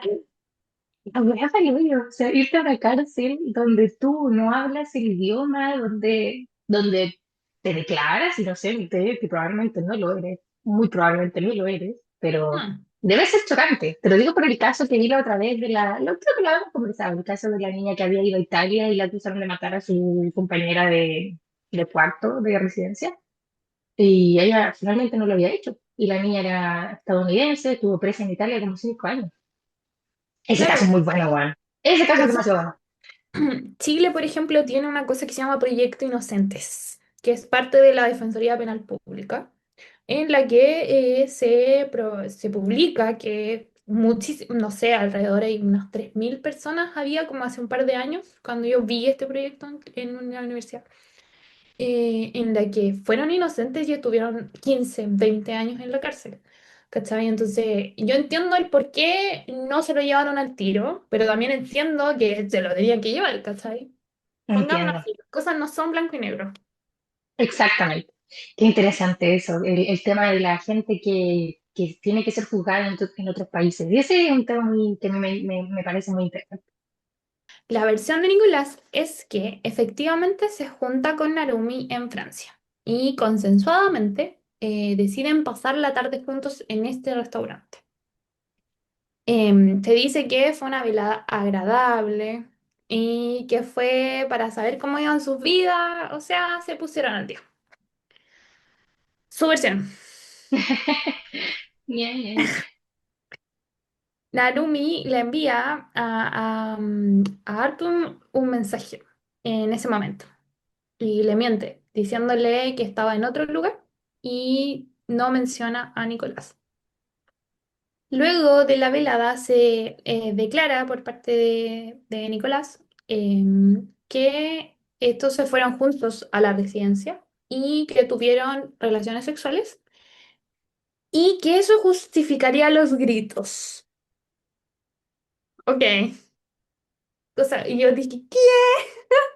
S2: la wea valió, o sea, irte a una cárcel donde tú no hablas el idioma, donde te declaras y no sé, que probablemente no lo eres, muy probablemente no lo eres, pero
S1: Hmm.
S2: debe ser chocante. Te lo digo por el caso que vi la otra vez creo que lo habíamos conversado, el caso de la niña que había ido a Italia y la acusaron de matar a su compañera de cuarto de residencia. Y ella finalmente no lo había hecho. Y la niña era estadounidense, estuvo presa en Italia como 5 años. Ese caso es
S1: Claro.
S2: muy bueno, Juan. Ese caso es
S1: O sea,
S2: demasiado bueno.
S1: Chile, por ejemplo, tiene una cosa que se llama Proyecto Inocentes, que es parte de la Defensoría Penal Pública, en la que se publica que muchísimo, no sé, alrededor de unas 3.000 personas había como hace un par de años, cuando yo vi este proyecto en una universidad, en la que fueron inocentes y estuvieron 15 20 años en la cárcel. ¿Cachai? Entonces, yo entiendo el por qué no se lo llevaron al tiro, pero también entiendo que se lo tenían que llevar, ¿cachai? Pongámonos
S2: Entiendo.
S1: así, las cosas no son blanco y negro.
S2: Exactamente. Qué interesante eso, el tema de la gente que tiene que ser juzgada en otros países. Y ese es un tema que me parece muy interesante.
S1: La versión de Nicolás es que efectivamente se junta con Narumi en Francia y consensuadamente deciden pasar la tarde juntos en este restaurante. Te dice que fue una velada agradable y que fue para saber cómo iban sus vidas, o sea, se pusieron al día. Su versión.
S2: Bien, bien.
S1: Narumi le envía a Artur un mensaje en ese momento y le miente, diciéndole que estaba en otro lugar y no menciona a Nicolás. Luego de la velada se declara por parte de Nicolás que estos se fueron juntos a la residencia y que tuvieron relaciones sexuales y que eso justificaría los gritos. Ok. O sea, y yo dije, ¿qué?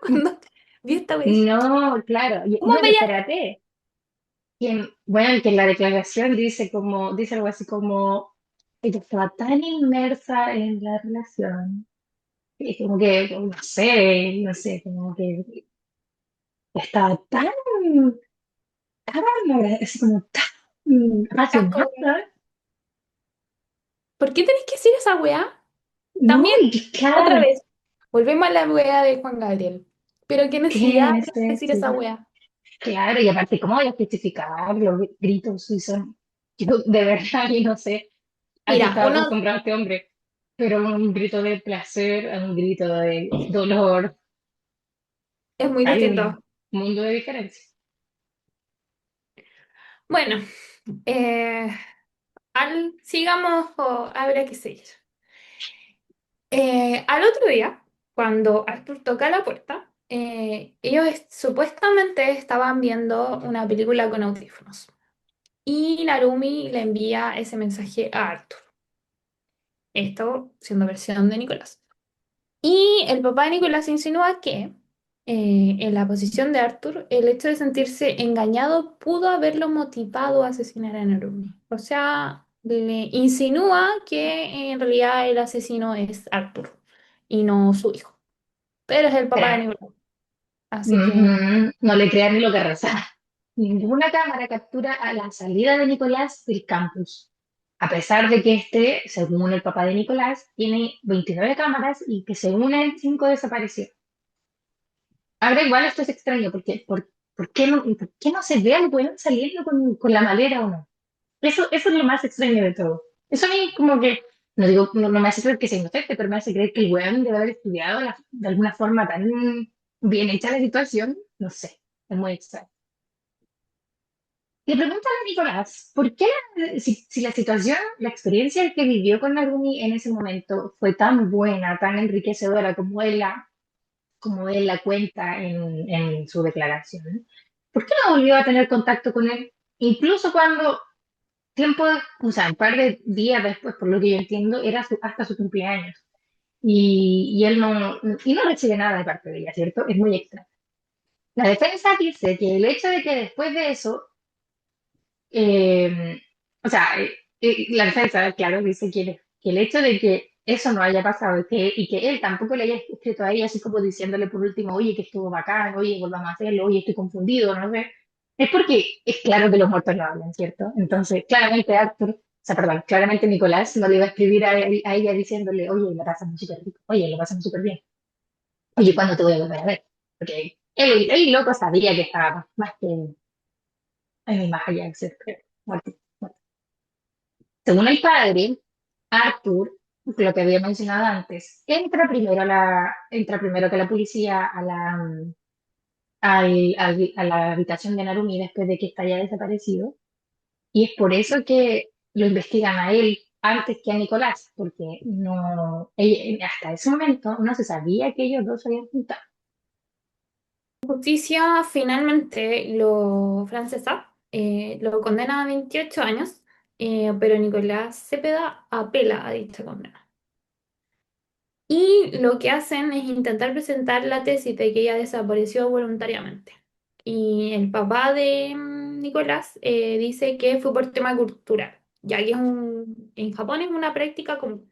S1: Cuando vi esta vez dije,
S2: No, claro.
S1: ¿cómo
S2: No, y
S1: veía?
S2: espérate. Bueno, que en la declaración dice algo así como, ella estaba tan inmersa en la relación, y como que, no sé, como que estaba así como tan
S1: Asco.
S2: apasionada.
S1: ¿Por qué tenés que decir esa weá?
S2: No,
S1: También,
S2: y que
S1: otra
S2: claro,
S1: vez, volvemos a la weá de Juan Gabriel. Pero qué
S2: ¿qué
S1: necesidad
S2: es
S1: de decir esa
S2: eso?
S1: weá.
S2: Claro, y aparte, ¿cómo voy a justificar los gritos suizos? Yo de verdad, y no sé a qué
S1: Mira,
S2: estaba
S1: uno
S2: acostumbrado este hombre, pero un grito de placer, un grito de dolor,
S1: es muy
S2: hay
S1: distinto.
S2: un mundo de diferencia.
S1: Bueno, eh, sigamos o habrá que seguir. Al otro día, cuando Arthur toca la puerta, ellos supuestamente estaban viendo una película con audífonos. Y Narumi le envía ese mensaje a Arthur. Esto siendo versión de Nicolás. Y el papá de Nicolás insinúa que, en la posición de Arthur, el hecho de sentirse engañado pudo haberlo motivado a asesinar a Narumi. O sea, le insinúa que en realidad el asesino es Arthur y no su hijo. Pero es el papá de
S2: Espera,
S1: Nicolás. Así que,
S2: no le crean ni lo que reza. Ninguna cámara captura a la salida de Nicolás del campus, a pesar de que este, según el papá de Nicolás, tiene 29 cámaras y que según él, 5 desaparecieron. Ahora igual esto es extraño, porque por qué no se ve al weón saliendo con la malera o no? Eso es lo más extraño de todo. Eso a mí como que, no digo, no me hace creer que sea inocente, pero me hace creer que el weón debe haber estudiado de alguna forma tan bien hecha la situación. No sé, es muy extraño. Le preguntan a Nicolás, ¿por qué si la situación, la experiencia que vivió con Narumi en ese momento fue tan buena, tan enriquecedora como él la cuenta en su declaración? ¿Por qué no volvió a tener contacto con él? Incluso cuando tiempo, o sea, un par de días después, por lo que yo entiendo, era hasta su cumpleaños. Y él no recibe nada de parte de ella, ¿cierto? Es muy extra. La defensa dice que el hecho de que después de eso, eh, o sea, la defensa, claro, dice que el hecho de que eso no haya pasado y que él tampoco le haya escrito a ella así como diciéndole por último, oye, que estuvo bacán, oye, volvamos a hacerlo, oye, estoy confundido, no sé, es porque es claro que los muertos no hablan, ¿cierto? Entonces, claramente Arthur, o sea, perdón, claramente Nicolás no le iba a escribir a ella diciéndole, oye, la pasamos súper rico, oye, lo pasamos súper bien, oye, ¿cuándo te voy a volver a ver? Porque él loco sabía que estaba más que, más allá de ser muerto. Según el padre, Arthur, lo que había mencionado antes, entra primero que la policía a la habitación de Narumi después de que está ya desaparecido, y es por eso que lo investigan a él antes que a Nicolás, porque hasta ese momento no se sabía que ellos dos se habían juntado.
S1: justicia finalmente lo francesa lo condena a 28 años, pero Nicolás Cepeda apela a dicha condena. Y lo que hacen es intentar presentar la tesis de que ella desapareció voluntariamente. Y el papá de Nicolás dice que fue por tema cultural, ya que en Japón es una práctica común,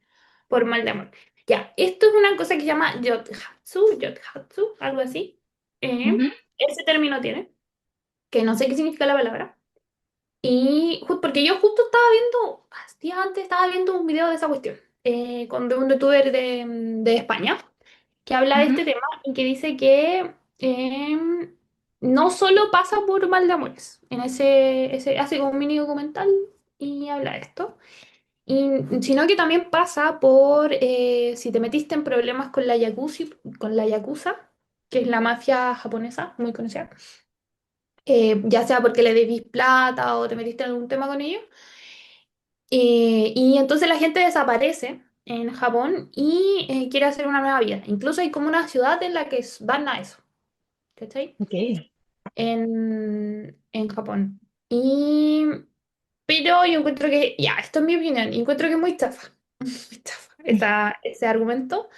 S1: por mal de amor. Ya, esto es una cosa que se llama yothatsu, algo así.
S2: Ujú.
S1: Ese término tiene, que no sé qué significa la palabra. Y porque yo justo estaba viendo, días antes estaba viendo un video de esa cuestión, de un youtuber de España que habla de
S2: Ujú.
S1: este tema y que dice que no solo pasa por mal de amores, hace como un mini documental y habla de esto, sino que también pasa por si te metiste en problemas con la yakuza, que es la mafia japonesa muy conocida, ya sea porque le debís plata o te metiste en algún tema con ellos. Y entonces la gente desaparece en Japón y quiere hacer una nueva vida. Incluso hay como una ciudad en la que van a eso. ¿Cachai?
S2: Ok,
S1: en Japón. Y, pero yo encuentro que, ya, esto es mi opinión, y encuentro que es muy chafa, muy chafa ese argumento,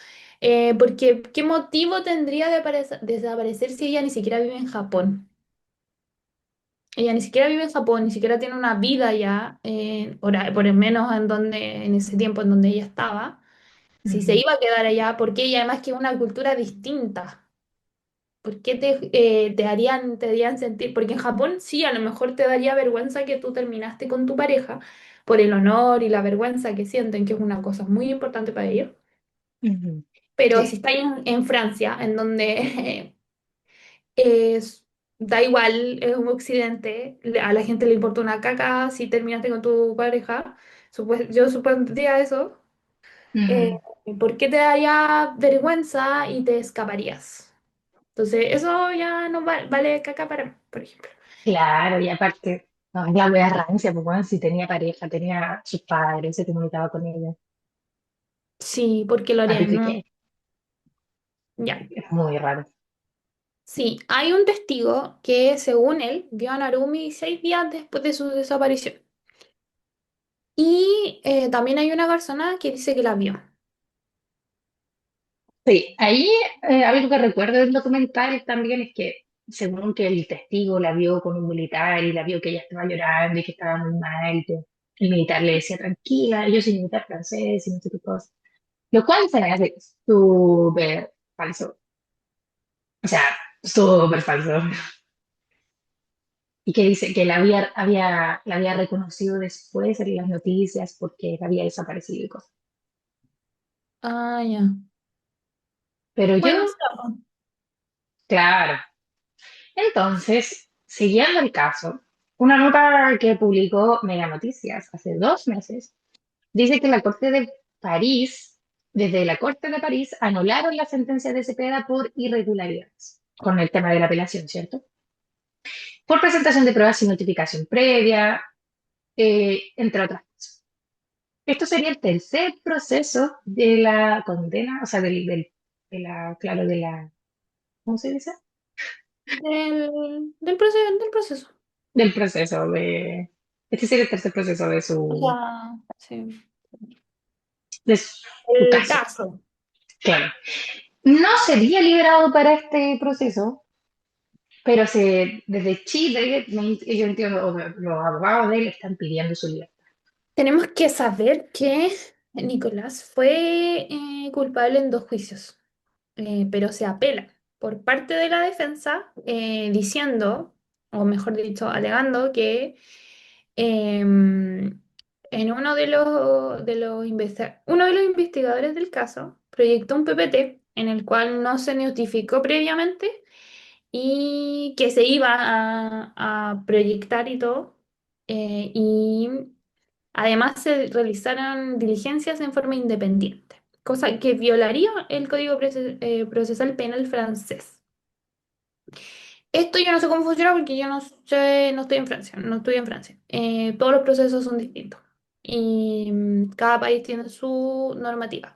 S1: porque ¿qué motivo tendría de desaparecer si ella ni siquiera vive en Japón? Ella ni siquiera vive en Japón, ni siquiera tiene una vida ya, por lo menos en donde, en ese tiempo en donde ella estaba. Si se
S2: Ujú,
S1: iba a quedar allá, porque ella además que es una cultura distinta. ¿Por qué te harían sentir? Porque en Japón sí, a lo mejor te daría vergüenza que tú terminaste con tu pareja por el honor y la vergüenza que sienten, que es una cosa muy importante para ellos.
S2: ujú.
S1: Pero si
S2: Sí,
S1: estás en Francia, en donde es, da igual, es un occidente, a la gente le importa una caca si terminaste con tu pareja, yo supondría eso, eh,
S2: ujú.
S1: ¿por qué te daría vergüenza y te escaparías? Entonces, eso ya no vale caca para mí, por ejemplo.
S2: Claro, y aparte, no, es la wea rancia, pues bueno, si tenía pareja, tenía sus padres, se comunicaba con ella.
S1: Sí, porque lo harían,
S2: Parece
S1: ¿no?
S2: que
S1: Ya.
S2: es muy raro.
S1: Sí, hay un testigo que, según él, vio a Narumi 6 días después de su desaparición. Y también hay una persona que dice que la vio.
S2: Sí, ahí algo que recuerdo del documental también es que, según que el testigo la vio con un militar y la vio que ella estaba llorando y que estaba muy mal, y que el militar le decía, tranquila, yo soy militar francés y no sé qué cosa. Lo cual se me hace súper falso. O sea, súper falso. Y que dice que la había reconocido después en las noticias porque había desaparecido y cosas.
S1: Ah, ya.
S2: Pero yo,
S1: Bueno, sí,
S2: claro. Entonces, siguiendo el caso, una nota que publicó Mega Noticias hace 2 meses dice que la Corte de París, desde la Corte de París, anularon la sentencia de Cepeda por irregularidades, con el tema de la apelación, ¿cierto? Por presentación de pruebas sin notificación previa, entre otras cosas. Esto sería el tercer proceso de la condena, o sea, de la, claro, de la, ¿cómo se dice?
S1: del proceso.
S2: Del proceso este sería el tercer proceso
S1: O sea, sí.
S2: de su
S1: El
S2: caso.
S1: caso.
S2: Claro. No sería liberado para este proceso, pero desde Chile, yo entiendo, los abogados de él están pidiendo su libertad.
S1: Tenemos que saber que Nicolás fue culpable en 2 juicios, pero se apela por parte de la defensa diciendo, o mejor dicho, alegando que en uno de los investigadores del caso proyectó un PPT en el cual no se notificó previamente y que se iba a proyectar y todo. Y además se realizaron diligencias en forma independiente, cosa que violaría el Código Procesal Penal francés. Esto yo no sé cómo funciona porque yo no sé, no estoy en Francia, no estoy en Francia. Todos los procesos son distintos y cada país tiene su normativa.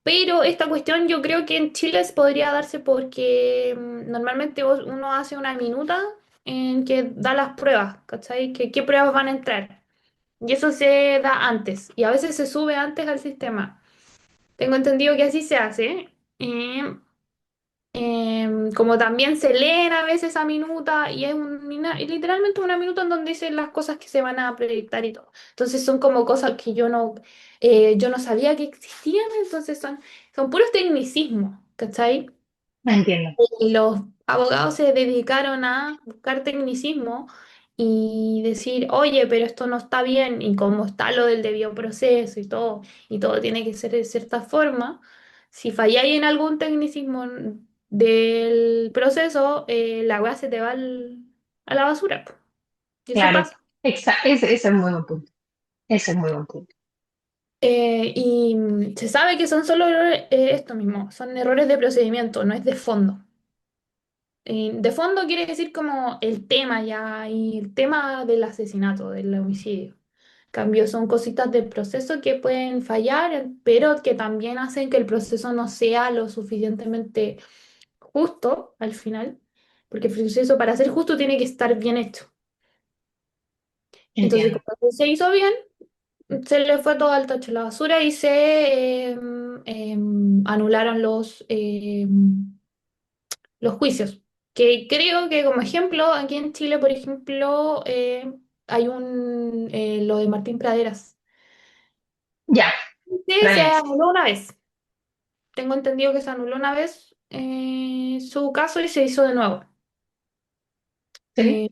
S1: Pero esta cuestión yo creo que en Chile podría darse porque normalmente uno hace una minuta en que da las pruebas, ¿cachai? Que qué pruebas van a entrar. Y eso se da antes. Y a veces se sube antes al sistema. Tengo entendido que así se hace. Como también se leen a veces a minuta y es literalmente una minuta en donde dicen las cosas que se van a proyectar y todo. Entonces son como cosas que yo no sabía que existían, entonces son puros tecnicismos, ¿cachai?
S2: No entiendo.
S1: Y los abogados se dedicaron a buscar tecnicismo y decir, oye, pero esto no está bien, y como está lo del debido proceso y todo tiene que ser de cierta forma, si falláis en algún tecnicismo del proceso, la weá se te va a la basura, po. Y eso
S2: Claro,
S1: pasa.
S2: ese es muy buen punto. Ese es muy buen punto.
S1: Y se sabe que son solo errores, esto mismo, son errores de procedimiento, no es de fondo. De fondo quiere decir como el tema ya y el tema del asesinato, del homicidio. Cambio, son cositas del proceso que pueden fallar, pero que también hacen que el proceso no sea lo suficientemente justo al final. porque el proceso para ser justo tiene que estar bien hecho. Entonces,
S2: Entiendo.
S1: como no se hizo bien, se le fue todo al tacho de la basura y se anularon los juicios. Que creo que como ejemplo, aquí en Chile, por ejemplo, hay lo de Martín Praderas.
S2: Ya,
S1: Sí, se
S2: Pradenas.
S1: anuló una vez. Tengo entendido que se anuló una vez su caso y se hizo de nuevo.
S2: ¿Sí?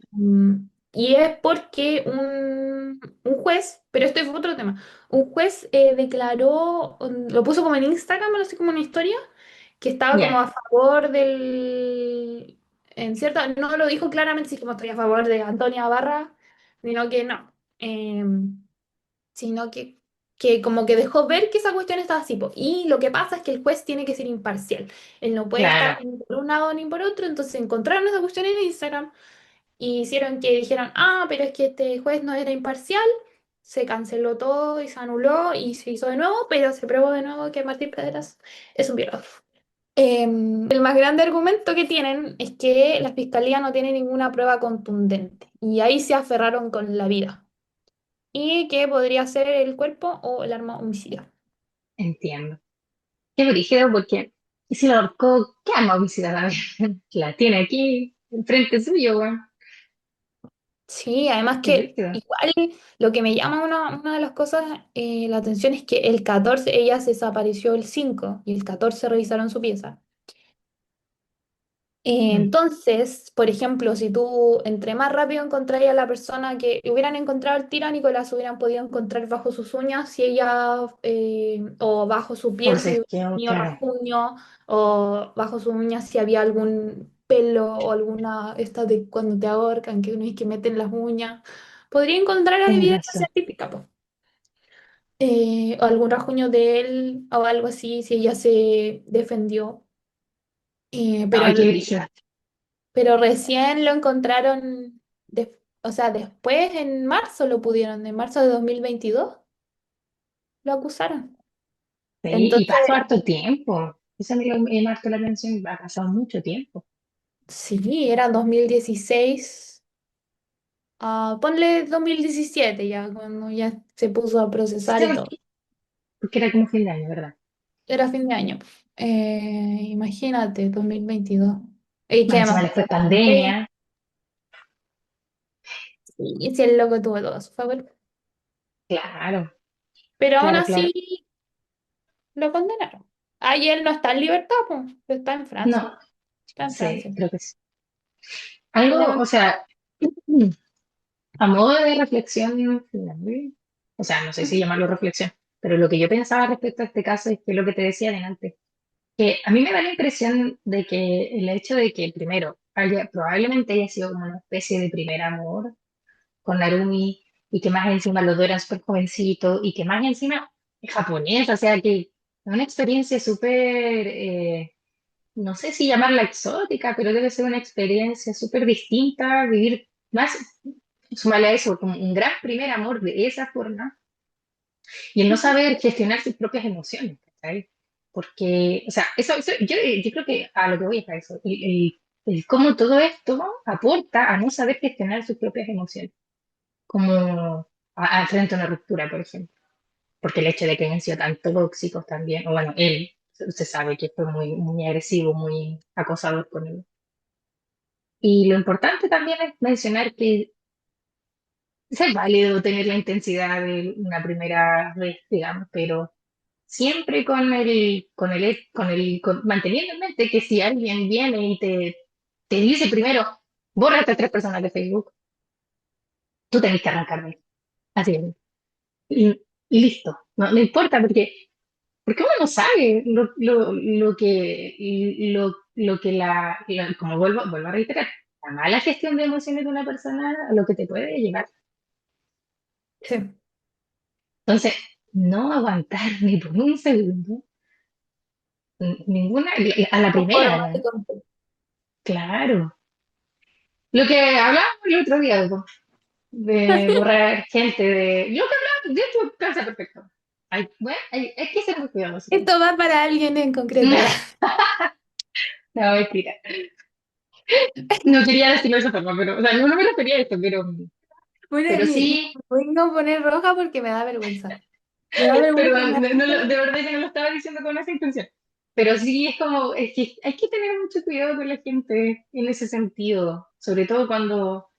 S1: Y es porque un juez, pero esto es otro tema, un juez declaró, lo puso como en Instagram, así como una historia, que estaba como
S2: Ya,
S1: a favor en cierta, no lo dijo claramente, sí, como estoy a favor de Antonia Barra, sino que no, sino que como que dejó ver que esa cuestión estaba así, po. Y lo que pasa es que el juez tiene que ser imparcial, él no puede
S2: claro.
S1: estar ni por un lado ni por otro, entonces encontraron esa cuestión en Instagram y hicieron que dijeran, ah, pero es que este juez no era imparcial, se canceló todo y se anuló y se hizo de nuevo, pero se probó de nuevo que Martín Praderas es un violador. El más grande argumento que tienen es que la fiscalía no tiene ninguna prueba contundente y ahí se aferraron con la vida y que podría ser el cuerpo o el arma homicida.
S2: Entiendo. Qué brígido, porque y si lo ahorcó, ¿qué arma homicida también? La tiene aquí, enfrente suyo, weón.
S1: Sí, además
S2: Qué
S1: que
S2: brígido.
S1: igual lo que me llama una de las cosas la atención es que el 14 ella se desapareció el 5 y el 14 revisaron su pieza.
S2: Mm,
S1: Entonces, por ejemplo, si tú entre más rápido encontrarías a la persona que hubieran encontrado el tiro, Nicolás hubieran podido encontrar bajo sus uñas si ella, o bajo su
S2: por
S1: piel
S2: si
S1: si
S2: es
S1: hubiera
S2: que,
S1: tenido
S2: claro,
S1: rasguño, o bajo sus uñas si había algún pelo o alguna, esta de cuando te ahorcan, que uno es que meten las uñas. Podría encontrar
S2: tienes
S1: evidencia
S2: razón.
S1: científica, po. O algún rasguño de él o algo así, si ella se defendió. Pero
S2: Ay, qué brígido.
S1: Pero recién lo encontraron, o sea, después en marzo lo pudieron, en marzo de 2022 lo acusaron.
S2: Sí, y
S1: Entonces,
S2: pasó harto tiempo. Eso me marcó la atención, ha pasado mucho tiempo.
S1: sí, era 2016, ponle 2017 ya, cuando ya se puso a procesar
S2: Sí,
S1: y todo.
S2: porque era como fin de año, ¿verdad?
S1: Era fin de año. Imagínate, 2022. Y
S2: Más
S1: que
S2: encima
S1: además,
S2: le fue pandemia,
S1: y si el loco tuvo todo a su favor.
S2: claro,
S1: Pero aún
S2: claro, claro.
S1: así lo condenaron. Ahí él no está en libertad, pues, está en Francia.
S2: No,
S1: Está en
S2: sí,
S1: Francia.
S2: creo que sí. Algo, o sea, a modo de reflexión final, o sea, no sé si llamarlo reflexión, pero lo que yo pensaba respecto a este caso es que lo que te decía antes, que a mí me da la impresión de que el hecho de que primero probablemente haya sido como una especie de primer amor con Narumi y que más encima los dos eran súper jovencitos y que más encima es japonés, o sea que es una experiencia súper, no sé si llamarla exótica, pero debe ser una experiencia súper distinta, vivir más, sumarle a eso, como un gran primer amor de esa forma y el no saber gestionar sus propias emociones, ¿cachai? Porque, o sea, yo creo que a lo que voy es a eso, el cómo todo esto aporta a no saber gestionar sus propias emociones, como frente a una ruptura, por ejemplo. Porque el hecho de que hayan sido tan tóxicos también, o bueno, él se sabe que fue muy, muy agresivo, muy acosador con él. Y lo importante también es mencionar que es válido tener la intensidad de una primera vez, digamos, pero siempre manteniendo en mente que si alguien viene y te dice primero, borra a estas tres personas de Facebook, tú tenés que arrancar de ahí. Así es. Y listo. No, no importa, porque uno no sabe lo que como vuelvo a reiterar, la mala gestión de emociones de una persona a lo que te puede llevar.
S1: Sí.
S2: Entonces, no aguantar ni por un segundo, ninguna, a la
S1: Un poco
S2: primera, ¿no?
S1: romántico.
S2: Claro. Lo que hablábamos el otro día, de borrar gente, yo que hablaba, de hecho, calza perfecto. Bueno, hay que ser muy cuidadoso.
S1: Esto va para alguien en concreto.
S2: No, mentira. No quería decirlo de esa forma, pero, o sea, no me refería a esto,
S1: Bueno,
S2: pero
S1: ni
S2: sí,
S1: me voy a poner roja porque me da vergüenza. Me da vergüenza.
S2: perdón, de verdad que no lo estaba diciendo con esa intención. Pero sí es como, es que hay que tener mucho cuidado con la gente en ese sentido, sobre todo cuando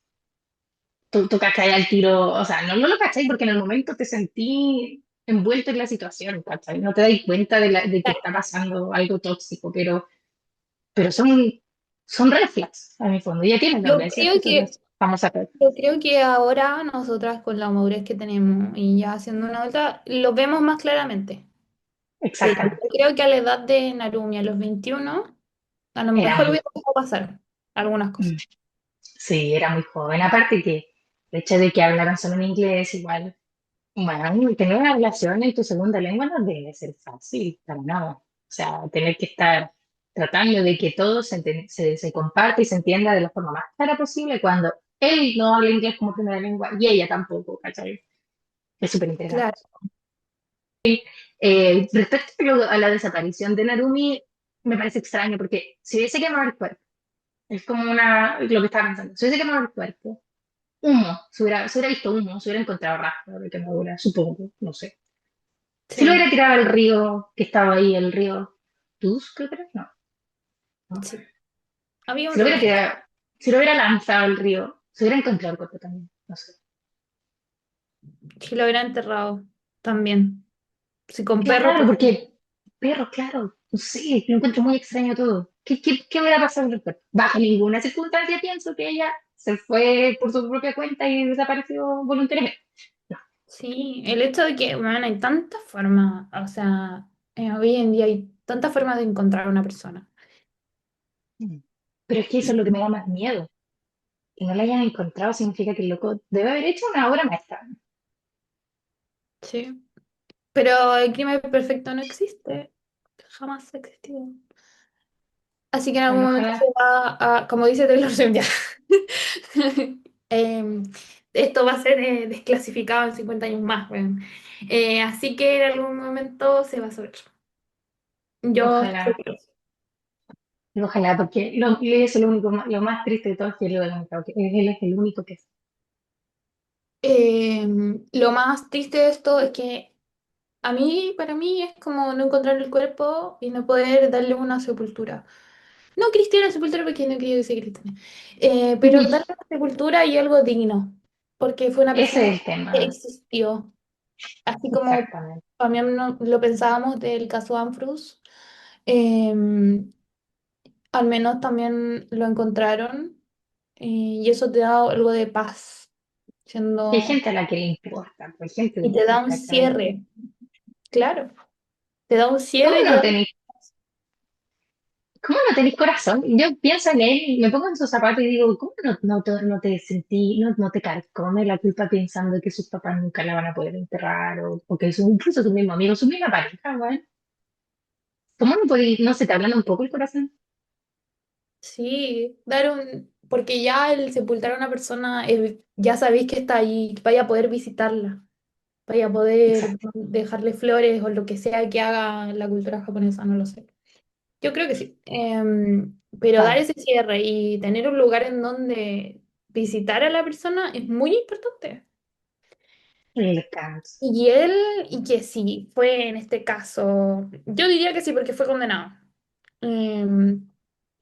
S2: tú cachai al tiro, o sea, no lo cachai porque en el momento te sentí envuelto en la situación, ¿cachai? No te das cuenta de que está pasando algo tóxico, pero son red flags, a mi fondo. Ya tienen
S1: Yo
S2: nombre, ¿cierto?
S1: creo
S2: Son
S1: que,
S2: las famosas red flags.
S1: yo creo que ahora nosotras con la madurez que tenemos y ya siendo una adulta, lo vemos más claramente. Pero yo
S2: Exactamente.
S1: creo que a la edad de Narumi, a los 21 a lo
S2: Era
S1: mejor
S2: muy,
S1: hubiera dejado pasar algunas cosas.
S2: mm, sí, era muy joven. Aparte que el hecho de que hablaran solo en inglés, igual, bueno, tener una relación en tu segunda lengua no debe ser fácil para nada. O sea, tener que estar tratando de que todo se comparte y se entienda de la forma más clara posible cuando él no habla inglés como primera lengua y ella tampoco, ¿cachai? Es súper interesante.
S1: Claro,
S2: Respecto a la desaparición de Narumi, me parece extraño porque si hubiese quemado el cuerpo, es como lo que estaba pensando, si hubiese quemado el cuerpo, humo, se hubiera visto humo, se hubiera encontrado rastro de quemadura, supongo, no sé. Si lo
S1: sí,
S2: hubiera tirado al río que estaba ahí, el río Tus, creo que era, no.
S1: sí. Había
S2: Si
S1: un
S2: lo hubiera
S1: río.
S2: tirado, si lo hubiera lanzado al río, se hubiera encontrado el cuerpo también, no sé.
S1: Si lo hubiera enterrado también. Si con perros,
S2: Claro, porque perro, claro, no sé, lo encuentro muy extraño todo. ¿Qué hubiera pasado con el cuerpo? Bajo ninguna circunstancia pienso que ella se fue por su propia cuenta y desapareció voluntariamente. No.
S1: sí, el hecho de que, bueno, hay tantas formas, o sea, hoy en día hay tantas formas de encontrar a una persona.
S2: Mm. Pero es que eso es lo que me da más miedo. Que no la hayan encontrado significa que el loco debe haber hecho una obra maestra.
S1: Sí. Pero el crimen perfecto no existe. Jamás ha existido. Así que en algún
S2: Bueno,
S1: momento se
S2: ojalá,
S1: va a, como dice Taylor Swift, ya. Esto va a ser desclasificado en 50 años más, weón. Así que en algún momento se va a saber. Yo estoy
S2: ojalá, ojalá, porque es lo único, lo más triste de todo es que él lo demostrado, que él es el único que es.
S1: Eh, lo más triste de esto es que para mí es como no encontrar el cuerpo y no poder darle una sepultura. No cristiana sepultura porque no quería decir cristiana. Pero darle una sepultura y algo digno, porque fue una
S2: Ese
S1: persona
S2: es el
S1: que
S2: tema,
S1: existió. Así como
S2: exactamente.
S1: también lo pensábamos del caso Ambrose, eh, al menos también lo encontraron y eso te da algo de paz,
S2: Hay
S1: siendo,
S2: gente a la que le importa, pues, hay gente
S1: y te da un
S2: ¿cachai?
S1: cierre, claro, te da un
S2: ¿Cómo
S1: cierre y te
S2: no
S1: da
S2: tenéis, cómo no tenéis corazón? Yo pienso en él, me pongo en sus zapatos y digo, ¿cómo no te sentí, no te carcome la culpa pensando que sus papás nunca la van a poder enterrar o que incluso sus mismos amigos, su misma pareja, güey? ¿Cómo no podéis, no se te hablan un poco el corazón?
S1: sí, porque ya el sepultar a una persona, ya sabéis que está ahí, vaya a poder visitarla, vaya a poder
S2: Exacto.
S1: dejarle flores o lo que sea que haga la cultura japonesa, no lo sé. Yo creo que sí. Pero dar
S2: Vale,
S1: ese cierre y tener un lugar en donde visitar a la persona es muy importante.
S2: el descanso.
S1: Y que sí, fue en este caso, yo diría que sí, porque fue condenado. Em,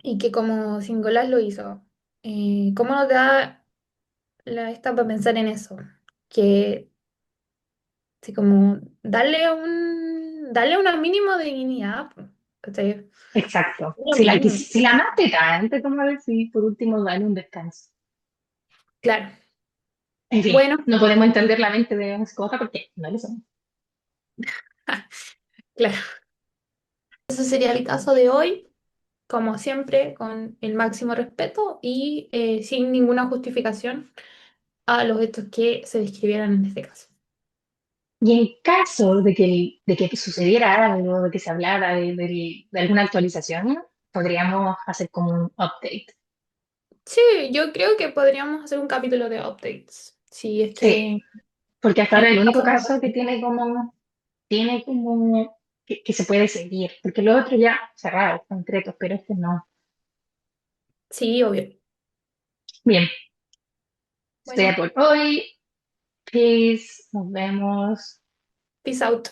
S1: y que como Singolás lo hizo. ¿Cómo no te da esta para pensar en eso? Que sí, como darle un mínimo de dignidad, pues, ¿cachai?
S2: Exacto.
S1: Lo mínimo,
S2: Si la amaste tanto, como decir, por último, dale un descanso.
S1: claro.
S2: En fin,
S1: Bueno,
S2: no podemos entender la mente de Scott porque no lo somos.
S1: claro. Ese sería el caso de hoy, como siempre, con el máximo respeto y sin ninguna justificación a los hechos que se describieran en este caso.
S2: Y en caso de que sucediera algo, de que se hablara de alguna actualización, podríamos hacer como un update.
S1: Sí, yo creo que podríamos hacer un capítulo de updates, si es
S2: Sí,
S1: que
S2: porque hasta
S1: en
S2: ahora el
S1: este
S2: único
S1: caso
S2: caso que tiene como que se puede seguir, porque los otros ya cerrados, concretos, pero este no.
S1: Sí, obvio.
S2: Bien,
S1: Bueno,
S2: sea por hoy. Peace. Nos vemos.
S1: peace out.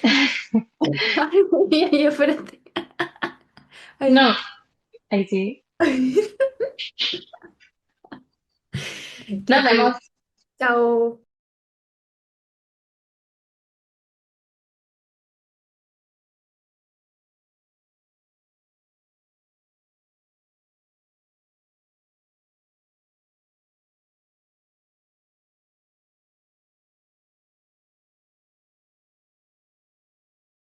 S1: Ay, ay, espérate. Ay.
S2: No, ahí sí.
S1: Ya,
S2: Nos
S1: pues.
S2: vemos.
S1: Chao.